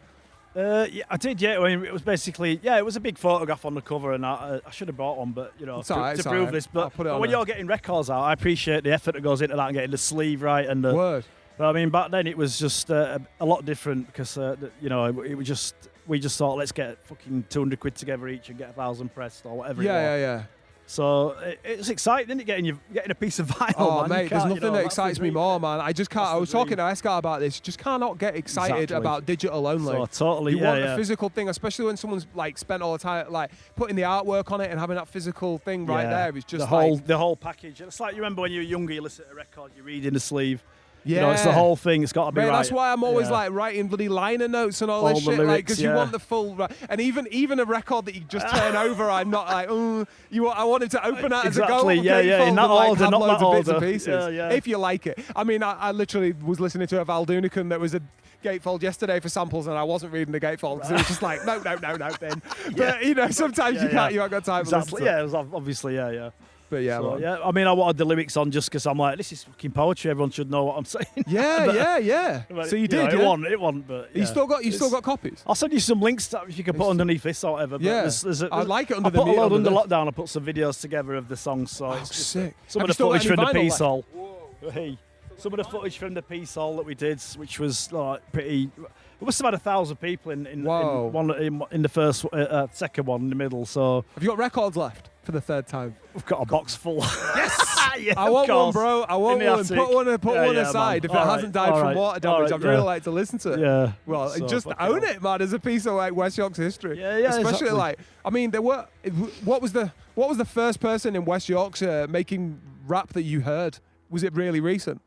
Yeah, I did. Yeah, I mean, it was basically it was a big photograph on the cover, and I should have brought one, but to prove this. But when you're getting records out, I appreciate the effort that goes into that and getting the sleeve right and the word. But I mean, back then it was just a lot different because it was just we just thought let's get fucking 200 quid together each and get 1,000 pressed or whatever. Yeah. So it's exciting, isn't it? Getting a piece of vinyl. Oh, man. There's nothing that excites me more, man. I just can't. I was talking to Escar about this. Just cannot get excited about digital only. So totally. You want the physical thing, especially when someone's like spent all the time like putting the artwork on it and having that physical thing right there. Is just the whole package. It's like you remember when you were younger, you listen to a record, you read in the sleeve. Yeah, it's the whole thing. It's got to be right. That's why I'm always like writing bloody liner notes and all this shit, like because you want the full. And even a record that you just turn over, I'm not like, I want it to open out as a gold. In that order, not that order. Bits and pieces, if you like it. I mean, I literally was listening to a Valdunicum that was a gatefold yesterday for samples, and I wasn't reading the gatefold because it was just like, no, Ben. But sometimes you can't. You haven't got time. Exactly. Yeah, it was obviously. But I mean, I wanted the lyrics on just because I'm like, this is fucking poetry. Everyone should know what I'm saying. Yeah. So you did. It won. But you still got copies. I'll send you some links if you can put underneath this or whatever. But I like it under the. I put a load under lockdown. I put some videos together of the songs. So it's sick. Some of the footage from the piece all. Hey. some of the footage from the Peace Hall that we did, which was like pretty. We must have had 1,000 people in the first, second one in the middle. So have you got records left for the third time? We've got a box full. Yes. Yeah, I want one, course. bro. I want one. Put one aside. Man. If it hasn't died from water damage, I'd really like to listen to it. Yeah. Well, So just own it, man. As a piece of like West York's history. Yeah, Especially exactly. like, I mean, there were. What was the first person in West Yorkshire making rap that you heard? Was it really recent?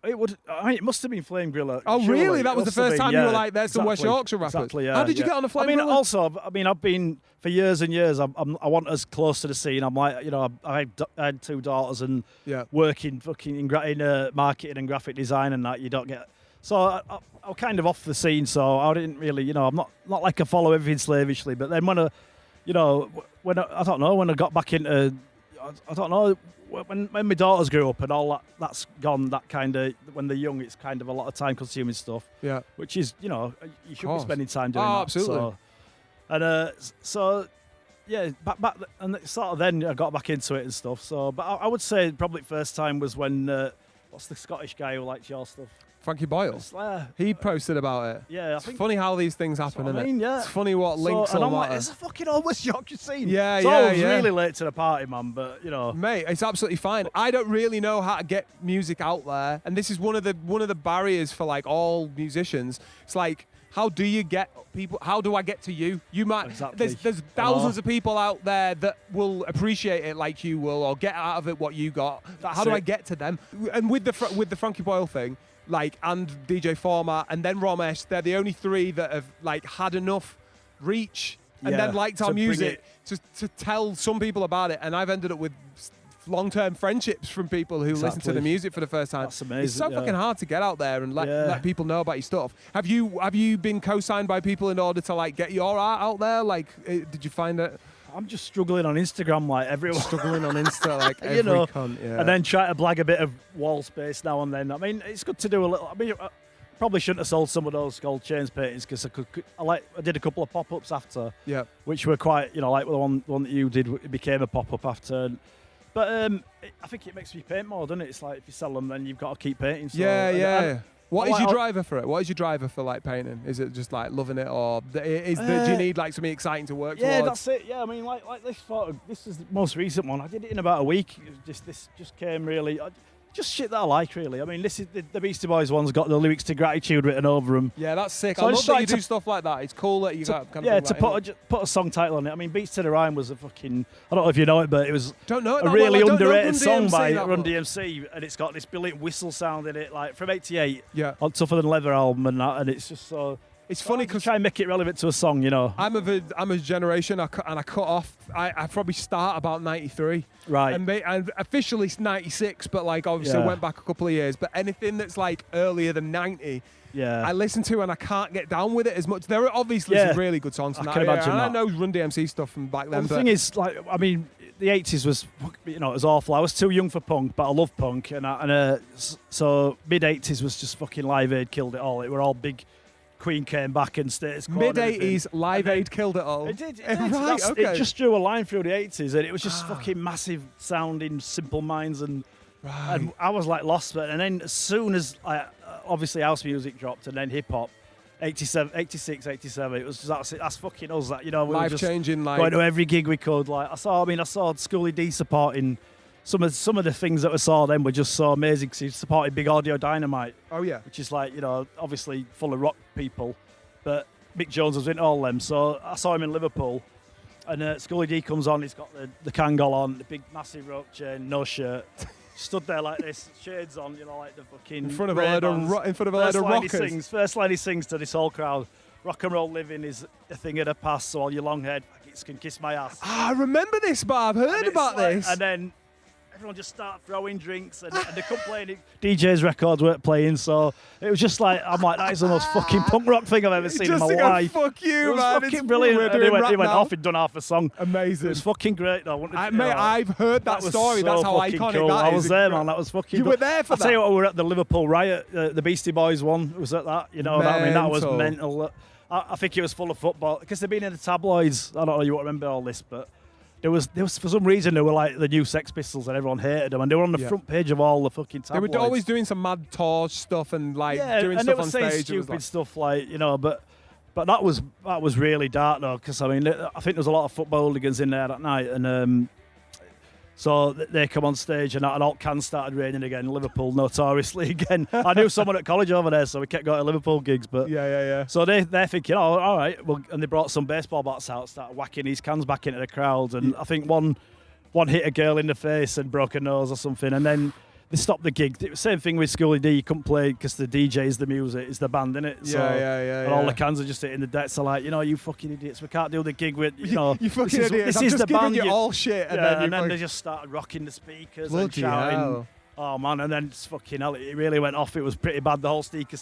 It must have been Flame Griller. Oh, surely. really? That was the first time you were like, "There's some West Yorkshire rappers." Exactly. Yeah. How did you get on the Flame Griller? Also, I've been for years and years. I want us close to the scene. I'm like, I had 2 daughters and working fucking in marketing and graphic design and that. You don't get. So I'm kind of off the scene. So I didn't really, I'm not like I follow everything slavishly. But then when I got back into, I don't know. When my daughters grew up and all that's gone, that kind of, when they're young, it's kind of a lot of time consuming stuff. Yeah. Which is, you should be spending time doing that. Absolutely. Back and sort of then I got back into it and stuff. So, but I would say probably first time was when, what's the Scottish guy who likes your stuff? Frankie Boyle. He posted about it. Yeah, it's funny how these things happen, isn't it? Yeah. It's funny what links all matter. It's a fucking old West Yorkshire scene. Yeah, so I was really late to the party, man, but Mate, it's absolutely fine. I don't really know how to get music out there, and this is one of the barriers for like all musicians. It's like, how do you get people? How do I get to you? You might. Exactly. There's thousands of people out there that will appreciate it like you will, or get out of it what you got. How do I get to them? And with the Frankie Boyle thing, like, and DJ Format, and then Romesh, they're the only 3 that have like had enough reach and then liked our music to tell some people about it. And I've ended up with long-term friendships from people who listen to the music for the first time. That's amazing. It's so fucking hard to get out there and let people know about your stuff. Have you been co-signed by people in order to like get your art out there? Like, did you find it? I'm just struggling on Instagram like everyone. Struggling on Insta like every cunt, and then try to blag a bit of wall space now and then. I mean, it's good to do a little. I mean, I probably shouldn't have sold some of those gold chains paintings because I did a couple of pop-ups after, which were quite, like the one that you did. It became a pop-up after. But I think it makes me paint more, doesn't it? It's like if you sell them, then you've got to keep painting. So, What is your driver for it? What is your driver for like painting? Is it just like loving it, or do you need like something exciting to work towards? Yeah, that's it. Yeah, I mean, like this photo. This is the most recent one. I did it in about a week. This just came really. Just shit that I like, really. I mean, this is the Beastie Boys one's got the lyrics to Gratitude written over them. Yeah, that's sick. So I love that you do stuff like that. It's cool that you got kind of put a song title on it. I mean, Beats to the Rhyme was a fucking, I don't know if you know it, but it was a really underrated song by Run DMC, and it's got this brilliant whistle sound in it, like from '88 on Tougher Than Leather album and that, and it's just so. It's funny because try and make it relevant to a song, I'm a generation, and I cut off. I probably start about '93, right? And officially 96, but like obviously I went back a couple of years. But anything that's like earlier than '90, I listen to and I can't get down with it as much. There are obviously some really good songs from that. I can imagine that. I know Run DMC stuff from back then. The thing is, like, I mean, the '80s was, it was awful. I was too young for punk, but I love punk, so mid '80s was just fucking Live Aid killed it all. It were all big. Queen came back and Status Quo. Mid-80s, Live Aid killed it all. It did. Right, okay. It just drew a line through the 80s, and it was just fucking massive sounding, Simple Minds, and I was like lost. And then as soon as obviously house music dropped, and then hip hop, 87, 86, 87, it was just, that's fucking us. That we were just changing, like going to every gig we could. Like I saw Schoolie D supporting. Some of the things that we saw then were just so amazing because he supported Big Audio Dynamite. Oh yeah, which is like obviously full of rock people, but Mick Jones was in all them. So I saw him in Liverpool, and Schoolie D comes on. He's got the Kangol on, the big massive rope chain, no shirt, stood there like this, shades on, like the fucking in front of a load of rockers. First line he sings to this whole crowd. Rock and roll living is a thing of the past. So all your long haired faggots can kiss my ass. I remember this, but I've heard about this. And then. Everyone just started throwing drinks and they complaining. DJ's records weren't playing, so it was just like, I'm like, that is the most fucking punk rock thing I've ever seen in my life. Fuck you, it was man. Fucking brilliant. He went off and done half a song. Amazing. It was fucking great, though. I've heard that story. So that's how iconic cool. that is. I was there, man. That was fucking. You were there for that. I'll tell you what, we were at the Liverpool riot. The Beastie Boys one was at that. That was mental. I think it was full of football because they've been in the tabloids. I don't know you won't remember all this, but. there was for some reason they were like the new Sex Pistols and everyone hated them, and they were on the front page of all the fucking tabloids. They were always doing some mad torch stuff and like doing stuff on stage. Stupid stuff like but that was really dark though, because I mean I think there was a lot of football hooligans in there that night, and so they come on stage and all cans started raining again. Liverpool notoriously again. I knew someone at college over there, so we kept going to Liverpool gigs. But yeah. So they're thinking, oh, all right. Well, and they brought some baseball bats out, started whacking these cans back into the crowd, and I think one hit a girl in the face and broke her nose or something, and then they stopped the gig. It was the same thing with Schoolie D. You couldn't play because the DJ is the music, it's the band, innit? Yeah. And all the cans are just hitting the deck. So like, you fucking idiots, we can't do the gig with, you fucking idiots. This is the band. You all shit. And then they just started rocking the speakers and shouting. Hell. Oh man, and then it's fucking hell, it really went off. It was pretty bad. The whole speaker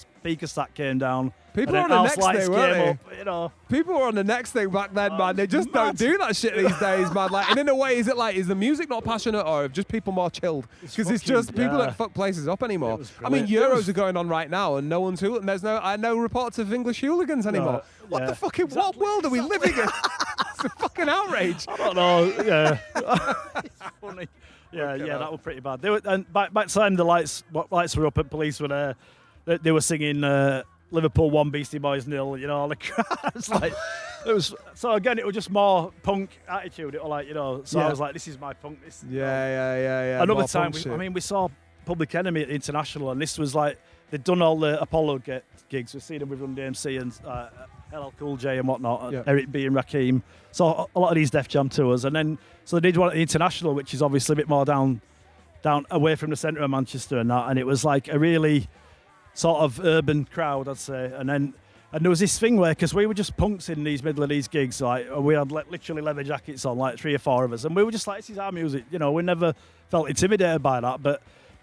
stack came down. People were on the next thing, weren't they? Up, People were on the next thing back then, man. They just don't do that shit these days, man. Like, and in a way, is the music not passionate, or just people more chilled? Because it's just people that fuck places up anymore. I mean, Euros are going on right now, and no one's there's no reports of English hooligans anymore. What the fucking what world are we living in? It's a fucking outrage. I don't know. Yeah, it's funny. Yeah, that was pretty bad. They were, and by the time the lights were up and police were there, they were singing Liverpool 1, Beastie Boys 0. All the crowds like it was. So again, it was just more punk attitude. It was like So I was like, this is my punk. Yeah. Another time, we saw Public Enemy at the International, and this was like they'd done all the Apollo gigs. We've seen them with Run DMC and LL Cool J and whatnot, Eric B and Rakim. So a lot of these Def Jam tours, and then so they did one at the International, which is obviously a bit more down away from the centre of Manchester and that, and it was like a really sort of urban crowd, I'd say. And there was this thing where, because we were just punks in these middle of these gigs, like we had literally leather jackets on, like 3 or 4 of us, and we were just like, this is our music, we never felt intimidated by that, but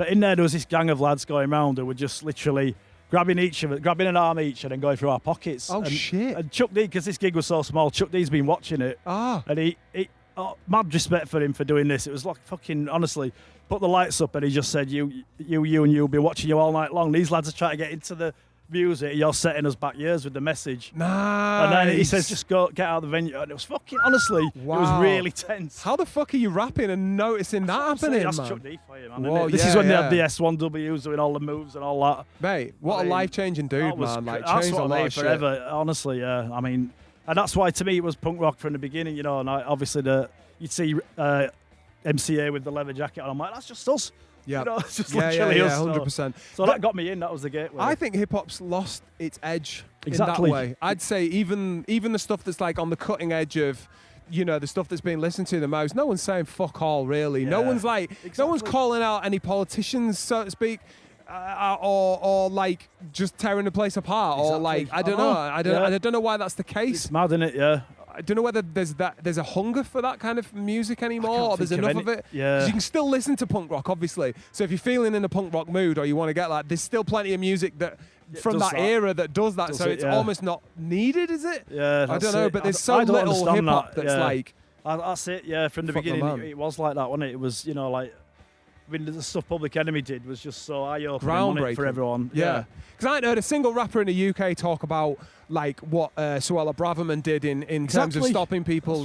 in there was this gang of lads going around who were just literally grabbing an arm each and then going through our pockets. Oh, shit. And Chuck D, because this gig was so small, Chuck D's been watching it. And he mad respect for him for doing this. It was like fucking, honestly, put the lights up and he just said, you been watching you all night long. These lads are trying to get into the music. You're setting us back years with the message. Nice. And then he says, just get out of the venue. And it was fucking, honestly, It was really tense. How the fuck are you rapping and noticing that happening, That's man? Chuck D for you, man. Whoa, this is when they had the S1Ws doing all the moves and all that. Mate, what a life-changing dude, man. Like, changed a lot of shit. Forever, honestly, yeah. I mean, and that's why to me it was punk rock from the beginning, and obviously you'd see MCA with the leather jacket on. I'm like, that's just us. Yeah, it's just literally us. 100%. So that got me in. That was the gateway. I think hip hop's lost its edge in that way. I'd say even the stuff that's like on the cutting edge of, the stuff that's being listened to the most. No one's saying fuck all, really. Yeah, no one's no one's calling out any politicians, so to speak. Or like just tearing the place apart, or like I don't know. I don't know why that's the case. It's mad, isn't it? Yeah. I don't know whether there's a hunger for that kind of music anymore, or there's enough of it. Yeah. 'Cause you can still listen to punk rock, obviously. So if you're feeling in a punk rock mood, or you want to get there's still plenty of music that from that era that does that. So it's almost not needed, is it? Yeah. I don't know, but there's so little hip hop that's like. That's it. Yeah. From the beginning, it was like that, wasn't it? It was, the stuff Public Enemy did was just so eye-opening for everyone. Yeah. Because I ain't heard a single rapper in the UK talk about like what Suella Braverman did in terms of stopping people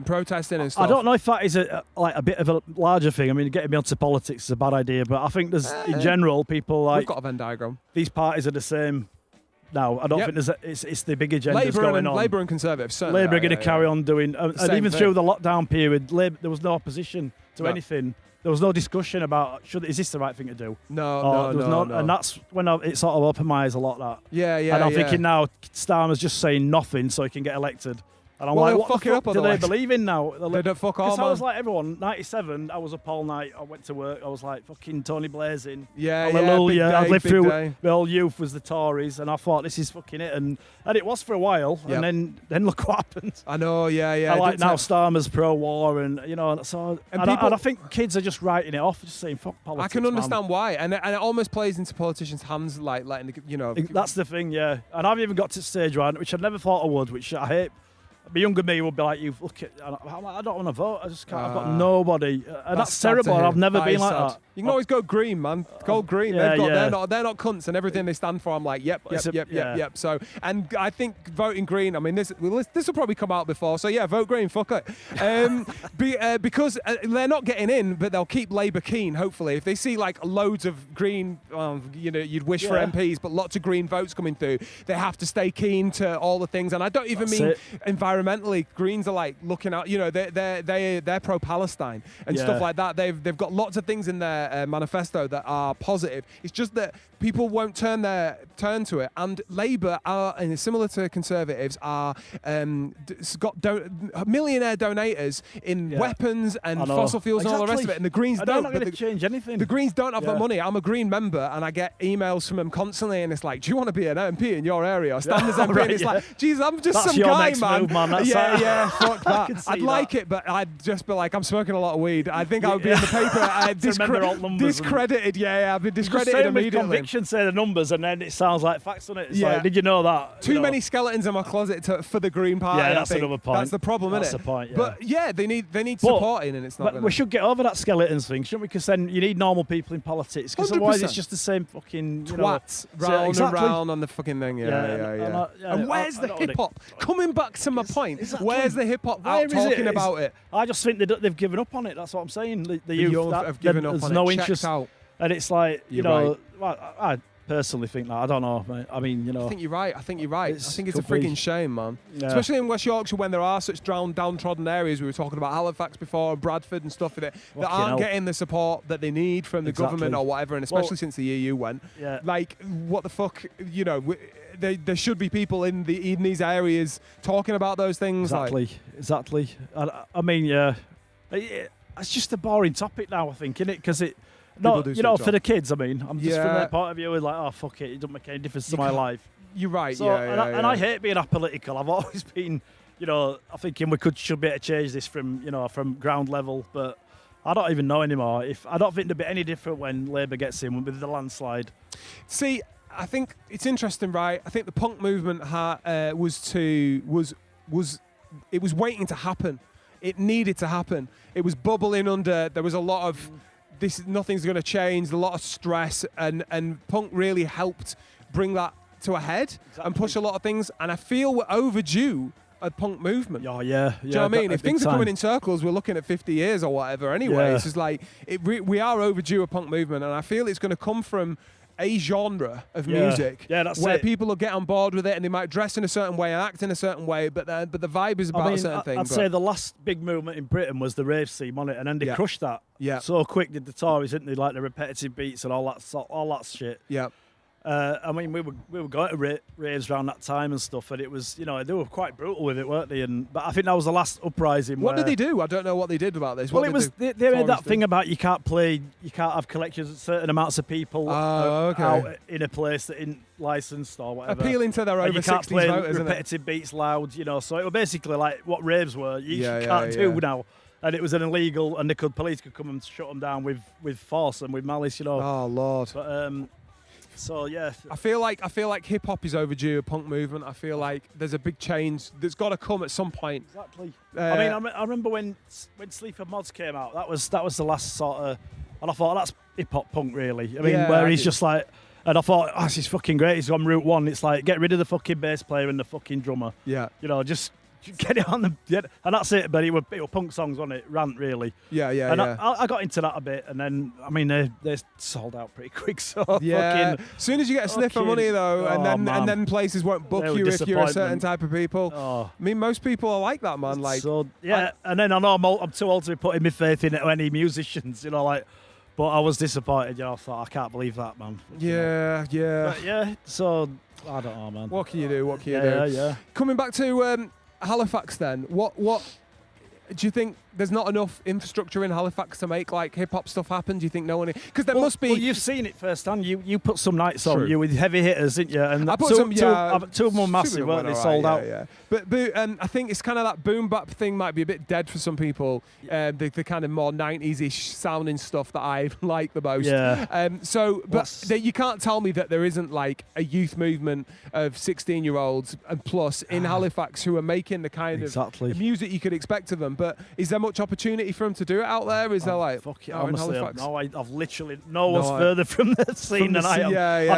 protesting and stuff. I don't know if that is a bit of a larger thing. I mean, getting me onto politics is a bad idea, but I think there's in general people like we've got a Venn diagram. These parties are the same. No, I don't think it's the big agendas going on. Labour and Conservatives. Labour are going to carry on doing, and even through the lockdown period, there was no opposition to anything. There was no discussion about is this the right thing to do? No. And that's when it sort of opened my eyes a lot. That And I'm thinking now, Starmer's just saying nothing so he can get elected. And I'm like, what the fuck do they believe in now? They don't fuck all, man. I was like everyone, 97, I was up all night, I went to work, I was like fucking Tony Blair's in. Hallelujah. I lived through, the whole youth was the Tories, and I thought, this is fucking it. And it was for a while, and then look what happened. I know, yeah. I like now Starmer's pro-war, and, so... And I think kids are just writing it off, just saying, fuck politics, I can understand why, and it almost plays into politicians' hands, like letting, That's the thing, yeah. And I've even got to the stage, right, which I never thought I would, which I hate The younger me would be like, "You look at, I don't want to vote. I just can't. I've got nobody, and that's terrible. I've never been like that. You can always go green, man. Go green. Yeah, They're not cunts, and everything they stand for. I'm like, yep. So, and I think voting green. I mean, this will probably come out before. So yeah, vote green. Fuck it. Because they're not getting in, but they'll keep Labour keen. Hopefully, if they see like loads of green, you'd wish for MPs, but lots of green votes coming through, they have to stay keen to all the things. And I don't even mean environmentally. Greens are like looking out. They're pro-Palestine and stuff like that. They've got lots of things in their manifesto that are positive. It's just that people won't turn to it. And Labour are, and similar to Conservatives, are got millionaire donators in weapons and fossil fuels and all the rest of it. And the Greens don't. They're not going to change anything. The Greens don't have that money. I'm a Green member, and I get emails from them constantly, and it's like, "Do you want to be an MP in your area? Or stand as MP?" And it's like, "Geez, I'm just That's some your guy, next man." Move, man. That's Yeah, fuck that. I'd like it, but I'd just be like, I'm smoking a lot of weed. I think I would be in the paper discredited. I've been discredited immediately. With conviction, say the numbers, and then it sounds like facts, doesn't it? It's like, did you know that? Too many skeletons in my closet for the Green Party. Yeah, that's another point. That's the problem, isn't it? That's the point. Yeah. But yeah, they need supporting, and it's not. But we should get over that skeletons thing, shouldn't we? Because then you need normal people in politics. Because otherwise, it's just the same fucking twats round and round on the fucking thing. Yeah. And where's the hip hop? Coming back to my point, where's the hip hop out talking about it? I just think they've given up on it. That's what I'm saying. The youth have given up on it. There's no interest. And it's like, I personally think that. I don't know, mate. I mean, I think you're right. I think it's a frigging shame, man. Yeah. Especially in West Yorkshire when there are such downtrodden areas. We were talking about Halifax before, Bradford and stuff that aren't getting the support that they need from the government or whatever, and especially since the EU went. Yeah. Like, what the fuck, there should be people in these areas talking about those things. Exactly. I mean, it's just a boring topic now, I think, isn't it? Because for the kids, I mean, I'm just from their point of view, it's like, oh, fuck it don't make any difference to my life. You're right, so, and I hate being apolitical. I've always been, I'm thinking we should be able to change this from ground level, but I don't even know anymore. I don't think there'll be any different when Labour gets in with the landslide. See, I think it's interesting, right? I think the punk movement was waiting to happen. It needed to happen. It was bubbling under. There was a lot of nothing's going to change. A lot of stress, and punk really helped bring that to a head and push a lot of things. And I feel we're overdue a punk movement. Oh, Do yeah. you know what I mean? If things are coming in circles, we're looking at 50 years or whatever. Anyway, it's just like we are overdue a punk movement, and I feel it's going to come from a genre of music where people will get on board with it, and they might dress in a certain way and act in a certain way, but the vibe is about a certain thing. I'd say the last big movement in Britain was the rave scene, wasn't it? And then they crushed that. Yeah. So quick did the Tories, didn't they? Like the repetitive beats and all that shit. Yeah. I mean, we were going to raves around that time and stuff, and it was, they were quite brutal with it, weren't they? But I think that was the last uprising. What did they do? I don't know what they did about this. Well, they made that thing about you can't have collections of certain amounts of people out in a place that isn't licensed or whatever. Appealing to their over 60s voters, you can't play repetitive beats loud, So it was basically like what raves were. You can't do now. And it was an illegal, and police could come and shut them down with force and with malice, Oh, Lord. But, so yeah, I feel like hip hop is overdue a punk movement. I feel like there's a big change that's got to come at some point. Exactly. I remember when Sleaford Mods came out. That was the last sort of, and I thought that's hip hop punk really. I mean, he's just like, and I thought, this is fucking great. He's on Route 1. It's like, get rid of the fucking bass player and the fucking drummer. Yeah. Just get it on and that's it. But it were punk songs on it, rant really. And I got into that a bit, and then I mean they sold out pretty quick. So as soon as you get a sniff of money though, and then places won't book you if you're a certain type of people. I mean, most people are like that, man. Like, so and then I know I'm too old to be putting my faith in any musicians, But I was disappointed. I thought, I can't believe that, man. But so I don't know, man. What can you do? Yeah. Coming back to Halifax then, what do you think there's not enough infrastructure in Halifax to make like hip hop stuff happen? Do you think no one? Because there must be. Well, you've seen it firsthand. You put some nights on True. you with heavy hitters, didn't you? And I put two of them were massive, weren't they? Sold out. Yeah. But I think it's kind of that boom bap thing might be a bit dead for some people. The kind of more 90s-ish sounding stuff that I like the most. Yeah. You can't tell me that there isn't like a youth movement of 16-year-olds and plus in Halifax who are making the kind of music you could expect of them. But is there much opportunity for them to do it out there? Is there like fuck it, in honestly, Halifax? I've literally no one's further from the scene than I am. Yeah,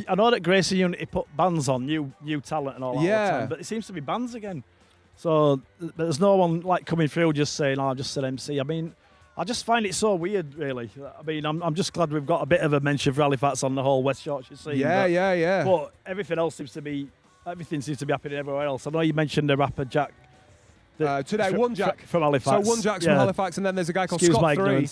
I know that Grayston Unity put bands on, new talent and all that all the time, but it seems to be bands again. So there's no one like coming through just saying, "Oh, I've just said MC." I mean, I just find it so weird, really. I mean, I'm just glad we've got a bit of a mention for Halifax on the whole West Yorkshire scene. Yeah. But everything seems to be happening everywhere else. I know you mentioned the rapper Jack. Today, One Jack from Halifax. So One Jack's from Halifax, and then there's a guy called Scott 3.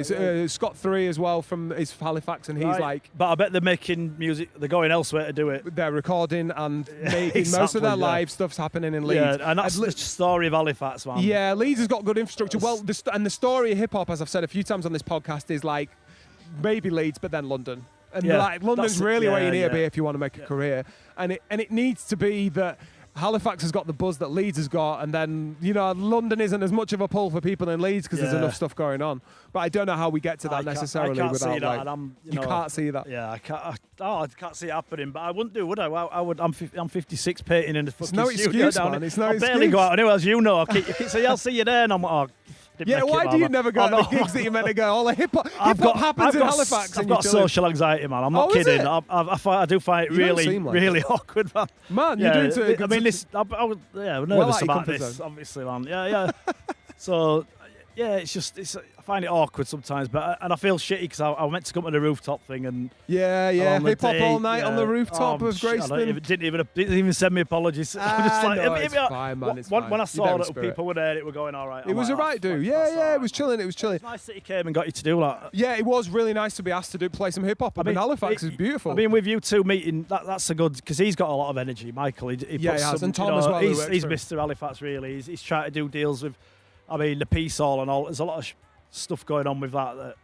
It's Scott 3 as well from Halifax, and he's like. But I bet they're making music. They're going elsewhere to do it. They're recording and making most of their live stuff's happening in Leeds. Yeah, and that's the story of Halifax, man. Yeah, Leeds has got good infrastructure. Well, the story of hip hop, as I've said a few times on this podcast, is like maybe Leeds, but then London. And like London's really where you need to be if you want to make a career, and it needs to be that. Halifax has got the buzz that Leeds has got, and then London isn't as much of a pull for people in Leeds because there's enough stuff going on. But I don't know how we get to that necessarily. I can't without see that. like you can't see that. Yeah, I can't see it happening. But I wouldn't do, would I? I'm 56 painting in the fucking no studio excuse, down man. It's no I excuse. barely go out anywhere, as you know. You keep saying, "I'll see you there," and I'm like, why do you never go to the gigs that you're meant to go? All the hip hop happens in Halifax. I've got social anxiety, man. I'm not kidding. I do find it really awkward, man. Man, you're doing something. I mean, we're nervous about this, obviously, man. Yeah. So, I find it awkward sometimes, and I feel shitty because I meant to come to the rooftop thing and hip hop all night on the rooftop of Grayston. Didn't even send me apologies. I'm just like, it's fine, man. It's fine. When I saw that people were there, it were going all right. It was a right do. Yeah, it was chilling. It was chilling. It's nice that he came and got you to do that. Yeah, it was really nice to be asked to play some hip hop. I mean, Halifax is beautiful. I mean, with you two meeting, that's a good because he's got a lot of energy. Michael, he has, and Tom as well. He's Mr. Halifax, really. He's trying to do deals with. I mean, the peace hall and all. There's a lot of stuff going on with that.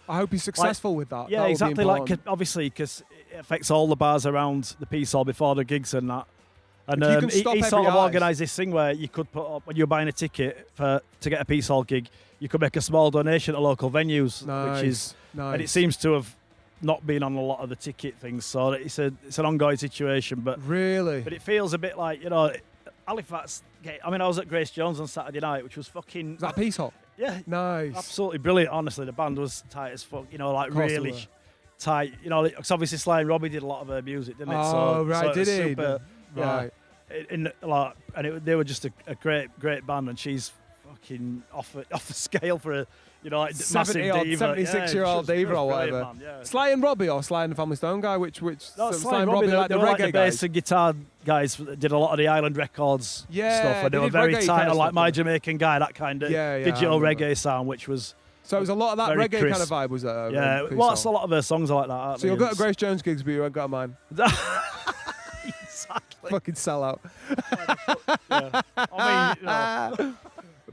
I hope he's successful with that. Yeah, that exactly. Like, obviously, because it affects all the bars around the peace hall before the gigs and that. And he sort of organised this thing where you could put up when you're buying a ticket to get a peace hall gig, you could make a small donation to local venues, which is and it seems to have not been on a lot of the ticket things. So it's an ongoing situation, but it feels a bit like Halifax. I mean, I was at Grace Jones on Saturday night, which was fucking. Was that peace hall? Yeah, nice, absolutely brilliant. Honestly, the band was tight as fuck. Really tight. Because obviously Sly and Robbie did a lot of her music, didn't it? Oh, right, did he? Super, right. They were just a great band, and she's fucking off the scale for a. Like 76-year-old diva or whatever. Sly and Robbie or Sly and the Family Stone guy? Sly and Robbie, like the reggae bass and guitar guys that did a lot of the Island Records stuff. And they were very tight on like My Jamaican Guy, that kind of digital reggae sound, which was. So it was a lot of that reggae kind of vibe, was there? Yeah, that's a lot of her songs are like that, aren't so you'll go to Grace Jones gigs, but you won't go to mine. Exactly. Fucking sell out. I mean,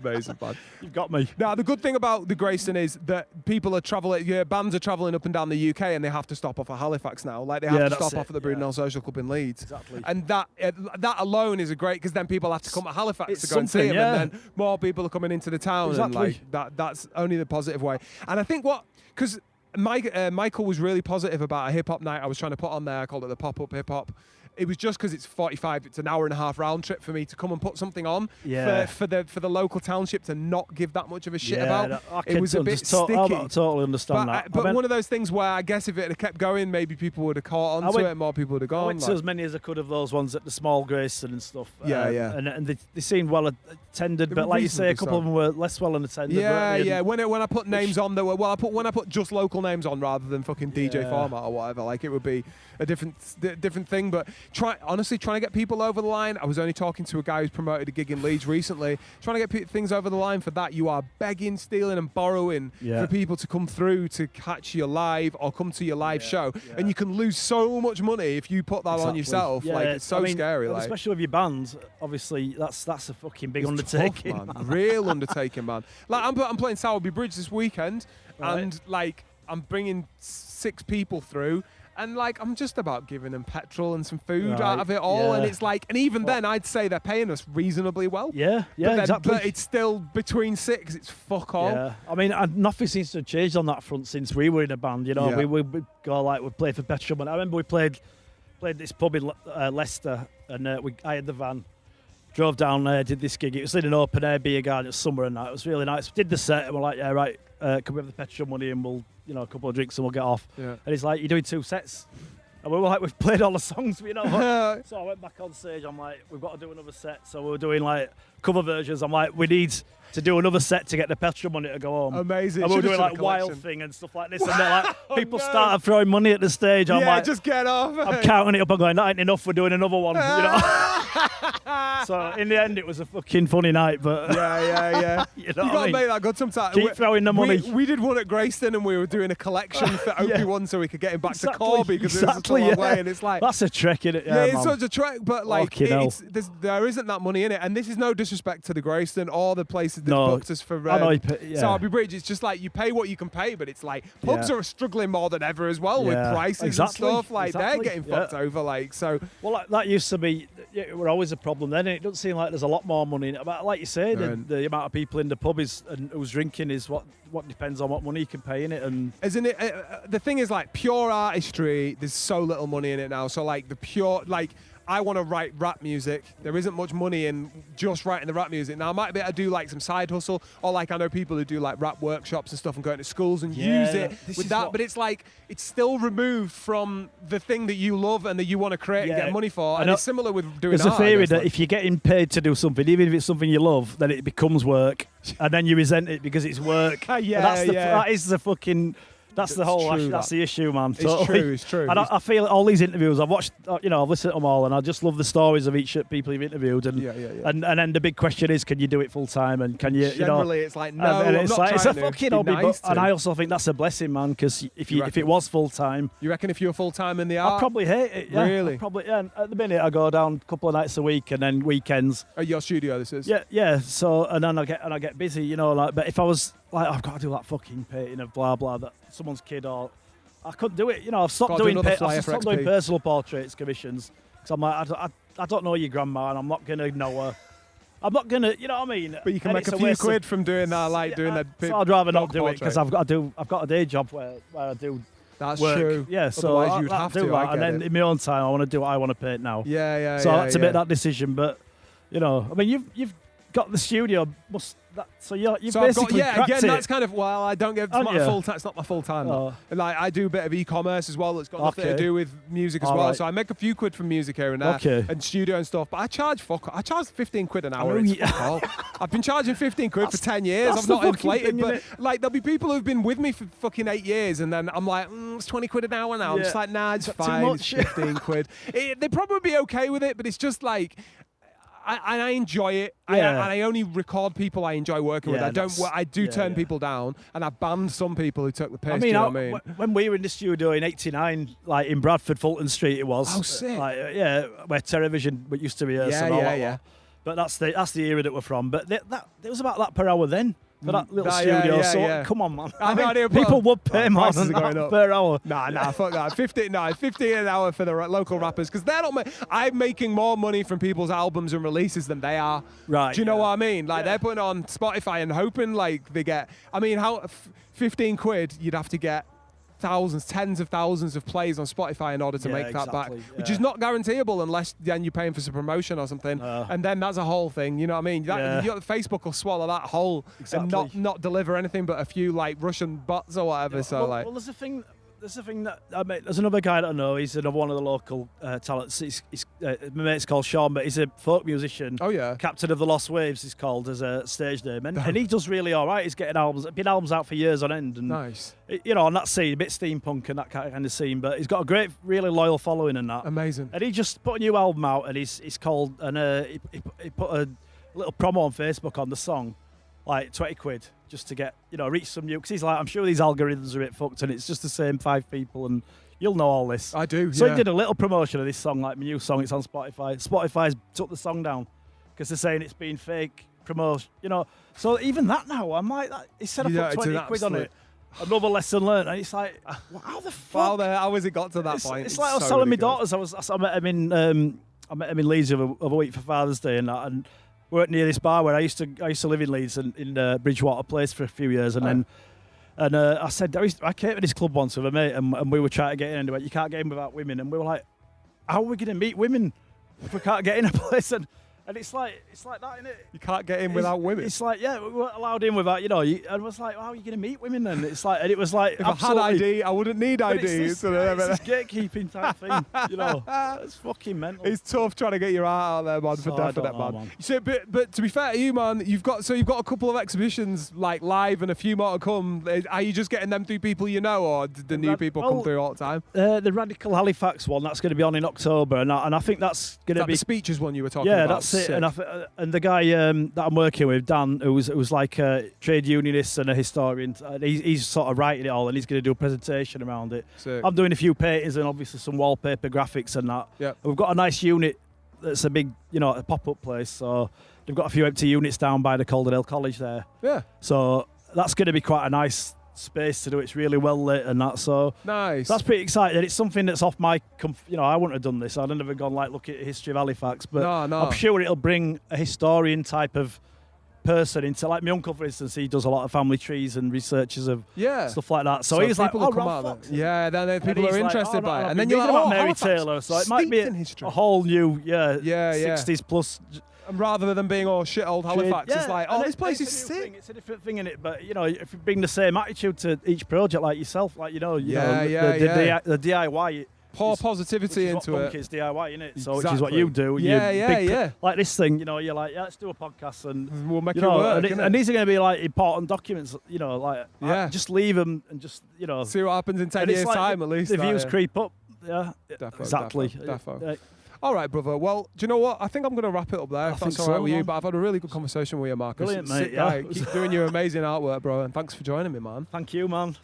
Amazing, man. You've got me. Now, the good thing about the Grayston is that people are travelling, bands are travelling up and down the UK, and they have to stop off at Halifax now. Like, they have to stop off at the Brudenell Social Club in Leeds. Exactly. And that alone is great, because then people have to come to Halifax to go and see them, and then more people are coming into the town. Exactly. And that's only the positive way. And I think because Michael was really positive about a hip-hop night I was trying to put on there. I called it the pop-up hip-hop. It was just because it's 45. It's an hour and a half round trip for me to come and put something on for the local township to not give that much of a shit about. It was a bit sticky. I totally understand that. But one of those things where I guess if it had kept going, maybe people would have caught on to it. More people would have gone. I went to as many as I could of those ones at the small Grayston and stuff. Yeah. And they seemed well attended, but like you say, a couple of them were less well attended. Yeah. When I put names on, there were when I put just local names on rather than fucking DJ format or whatever. Like, it would be a different thing. But honestly, trying to get people over the line. I was only talking to a guy who's promoted a gig in Leeds recently. Trying to get things over the line for that, you are begging, stealing, and borrowing for people to come through to catch your live or come to your live show, and you can lose so much money if you put that on yourself. Like, it's so scary. Like, especially with your bands, obviously, that's a fucking big undertaking, tough, man. Real undertaking, man. Like, I'm playing Sowerby Bridge this weekend, and like, I'm bringing 6 people through. And like, I'm just about giving them petrol and some food out of it all, and it's like, and even then, I'd say they're paying us reasonably well. Exactly. But it's still between 6. It's fuck all. Yeah, I mean, nothing seems to have changed on that front since we were in a band. You know, we go like we play for petrol, but I remember we played this pub in Leicester, and I had the van, drove down there, did this gig. It was in an open air beer garden. It was summer and night. It was really nice. Did the set, and we're like, yeah, right, can we have the petrol money, and we'll, you know, a couple of drinks and we'll get off. And he's like, you're doing 2 sets. And we were like, we've played all the songs, you know. So I went back on stage. I'm like, we've got to do another set. So we were doing like cover versions. I'm like, we need to do another set to get the petrol money to go home. Amazing. And we were doing like Wild Thing and stuff like this. And they're like, people started throwing money at the stage. I'm like, just get off. I'm counting it up. I'm going, that ain't enough. We're doing another one. You know. So in the end, it was a fucking funny night. But yeah. You know, you got to make that good sometimes. Keep throwing the money. We did one at Grayston, and we were doing a collection for OP1 so we could get him back to Corby because it was a long way. And it's like, that's a trek, isn't it? Yeah, it's such a trek, but like, there isn't that money in it. And this is no disrespect to the Grayston or the places that booked us for Sowerby Bridge. It's just like, you pay what you can pay, but it's like pubs are struggling more than ever as well with prices and stuff. Like they're getting fucked over. Like, so. Well, like, that used to be, were always a problem then. And it doesn't seem like there's a lot more money in it. But like you say, the amount of people in the pub and who's drinking is what depends on what money you can pay in it. And isn't it? The thing is, like, pure artistry, there's so little money in it now. So like the pure, like, I want to write rap music. There isn't much money in just writing the rap music. Now, I might be able to do like some side hustle, or like I know people who do like rap workshops and stuff and go into schools and use it with that. But it's like, it's still removed from the thing that you love and that you want to create and get money for. And it's similar with doing art. There's a theory that if you're getting paid to do something, even if it's something you love, then it becomes work, and then you resent it because it's work. That is the fucking. That's the whole. That's the issue, man. Totally. It's true. And I feel all these interviews I've watched. I've listened to them all, and I just love the stories of each people you've interviewed. And then the big question is, can you do it full time? And can you? Generally, it's like no. And it's a fucking hobby. And I also think that's a blessing, man. Because if it was full time, you reckon if you were full time in the art, I'd probably hate it. Yeah, really? And at the minute, I go down a couple of nights a week, and then weekends. At your studio, this is. Yeah. So and then I get busy, like. But if I was like, I've got to do that fucking painting of blah blah that someone's kid, or I couldn't do it. I've stopped doing personal portraits commissions because I'm like, I don't know your grandma, and I'm not gonna know her. I'm not gonna, you know what I mean? But you can make a few quid from doing that, like doing that. So I'd rather not do it because I've got a day job where I do. That's work. True. Yeah, so otherwise you'd have to. That, and then in my own time, I want to do what I want to paint now. Yeah. So I had to make that decision, but I mean, you've got the studio. So you've basically cracked again, it. that's kind of, well, I don't get my full time. It's not my full time. And like, I do a bit of e-commerce as well. That's got nothing to do with music as well. Right. So I make a few quid from music here and there, and studio and stuff. But I charge 15 quid an hour. I've been charging 15 quid for 10 years. I've not inflated, but like, there'll be people who've been with me for fucking 8 years, and then I'm like, it's 20 quid an hour now. I'm just like, nah, it's fine. It's 15 quid. They'd probably be okay with it, but it's just like. I enjoy it. I only record people I enjoy working with. I do turn people down, and I've banned some people who took the piss. I mean, when we were in the studio in '89, like in Bradford, Fulton Street, it was. Oh, sick. Where Television used to be. But that's the era that we're from. But it was about that per hour then. For that little studio, come on, man. I mean, people would pay more than that per hour. Nah, fuck that. 15 an hour for the local rappers, because they're not. I'm making more money from people's albums and releases than they are. Right. Do you know what I mean? Like, they're putting on Spotify and hoping like they get. I mean, how 15 quid you'd have to get tens of thousands of plays on Spotify in order to make that back, which is not guaranteeable unless then you're paying for some promotion or something, and then that's a whole thing. You know what I mean? Facebook will swallow that whole and not deliver anything but a few like Russian bots or whatever. Well, there's a thing. there's a thing that there's another guy that I know. He's another one of the local talents. My mate's called Sean, but he's a folk musician. Oh yeah, Captain of the Lost Waves is called as a stage name, and he does really all right. He's getting been albums out for years on end, and nice. On that scene, a bit steampunk and that kind of scene, but he's got a great, really loyal following and that. Amazing. And he just put a new album out, and he's called, and he put a little promo on Facebook on the song, like 20 quid. Just to get, reach some new, because he's like, I'm sure these algorithms are a bit fucked and it's just the same 5 people and you'll know all this. I do, So he did a little promotion of this song, like my new song, it's on Spotify. Spotify's took the song down because they're saying it's been fake promotion, So even that now, I'm like, he said I put 20 quid on it. Another lesson learned, and it's like, how the fuck? How has it got to that point? It's like I was telling my daughters, I met him in Leeds the other week for Father's Day and that, and worked near this bar where I used to live in Leeds and in Bridgewater Place for a few years, and then I said I came to this club once with a mate and we were trying to get in, and they went, you can't get in without women, and we were like, how are we going to meet women if we can't get in a place? And it's like that, isn't it? You can't get in without women. It's like, yeah, we weren't allowed in without, and I was like, how are you going to meet women then? It's like, and it was like, if I had ID, I wouldn't need ID. It's this gatekeeping type thing, It's fucking mental. It's tough trying to get your art out there, man, for definite, man. So, but to be fair to you, man, you've got a couple of exhibitions like live and a few more to come. Are you just getting them through people you know, or did the new people come through all the time? The Radical Halifax one, that's going to be on in October, and I think that's going to be the speeches one you were talking about. Yeah, that's it. And the guy that I'm working with, Dan, who was like a trade unionist and a historian, he's sort of writing it all, and he's going to do a presentation around it. Sick. I'm doing a few paintings and obviously some wallpaper graphics and that. Yep. We've got a nice unit that's a big, a pop-up place. So they've got a few empty units down by the Calderdale College there. Yeah. So that's going to be quite a nice space to do. It's really well lit and that, so nice. That's pretty exciting. It's something that's off my I wouldn't have done this. I'd never gone look at the history of Halifax, but no. I'm sure it'll bring a historian type of person into, like my uncle, for instance. He does a lot of family trees and researches of stuff like that, so he's like, then people are interested by it, and then you're like, Mary Halifax, Taylor, so it might be a whole new 60s plus. And rather than being all shit old Halifax, it's like, this place is sick. It's a different thing in it, but if you bring the same attitude to each project, like yourself, like the DIY. Pour positivity into it. It's DIY, innit? So which is what you do. Like this thing, you're like, let's do a podcast and we'll make it work. And these are going to be like important documents, just leave them and just see what happens in 10 years' time at least. The views creep up. Yeah, exactly. Defo. All right, brother. Well, do you know what? I think I'm going to wrap it up there, if that's all right with you. But I've had a really good conversation with you, Marcus. Brilliant, mate. Keep doing your amazing artwork, bro. And thanks for joining me, man. Thank you, man.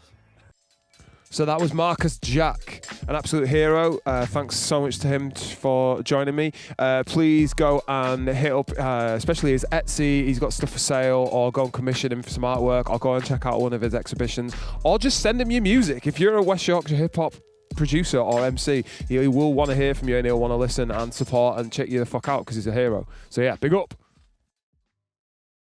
So that was Marcus Jack, an absolute hero. Thanks so much to him for joining me. Please go and hit up, especially his Etsy. He's got stuff for sale, or go and commission him for some artwork, or go and check out one of his exhibitions, or just send him your music. If you're a West Yorkshire hip-hop producer or MC, he will want to hear from you, and he'll want to listen and support and check you the fuck out because he's a hero. So yeah, big up.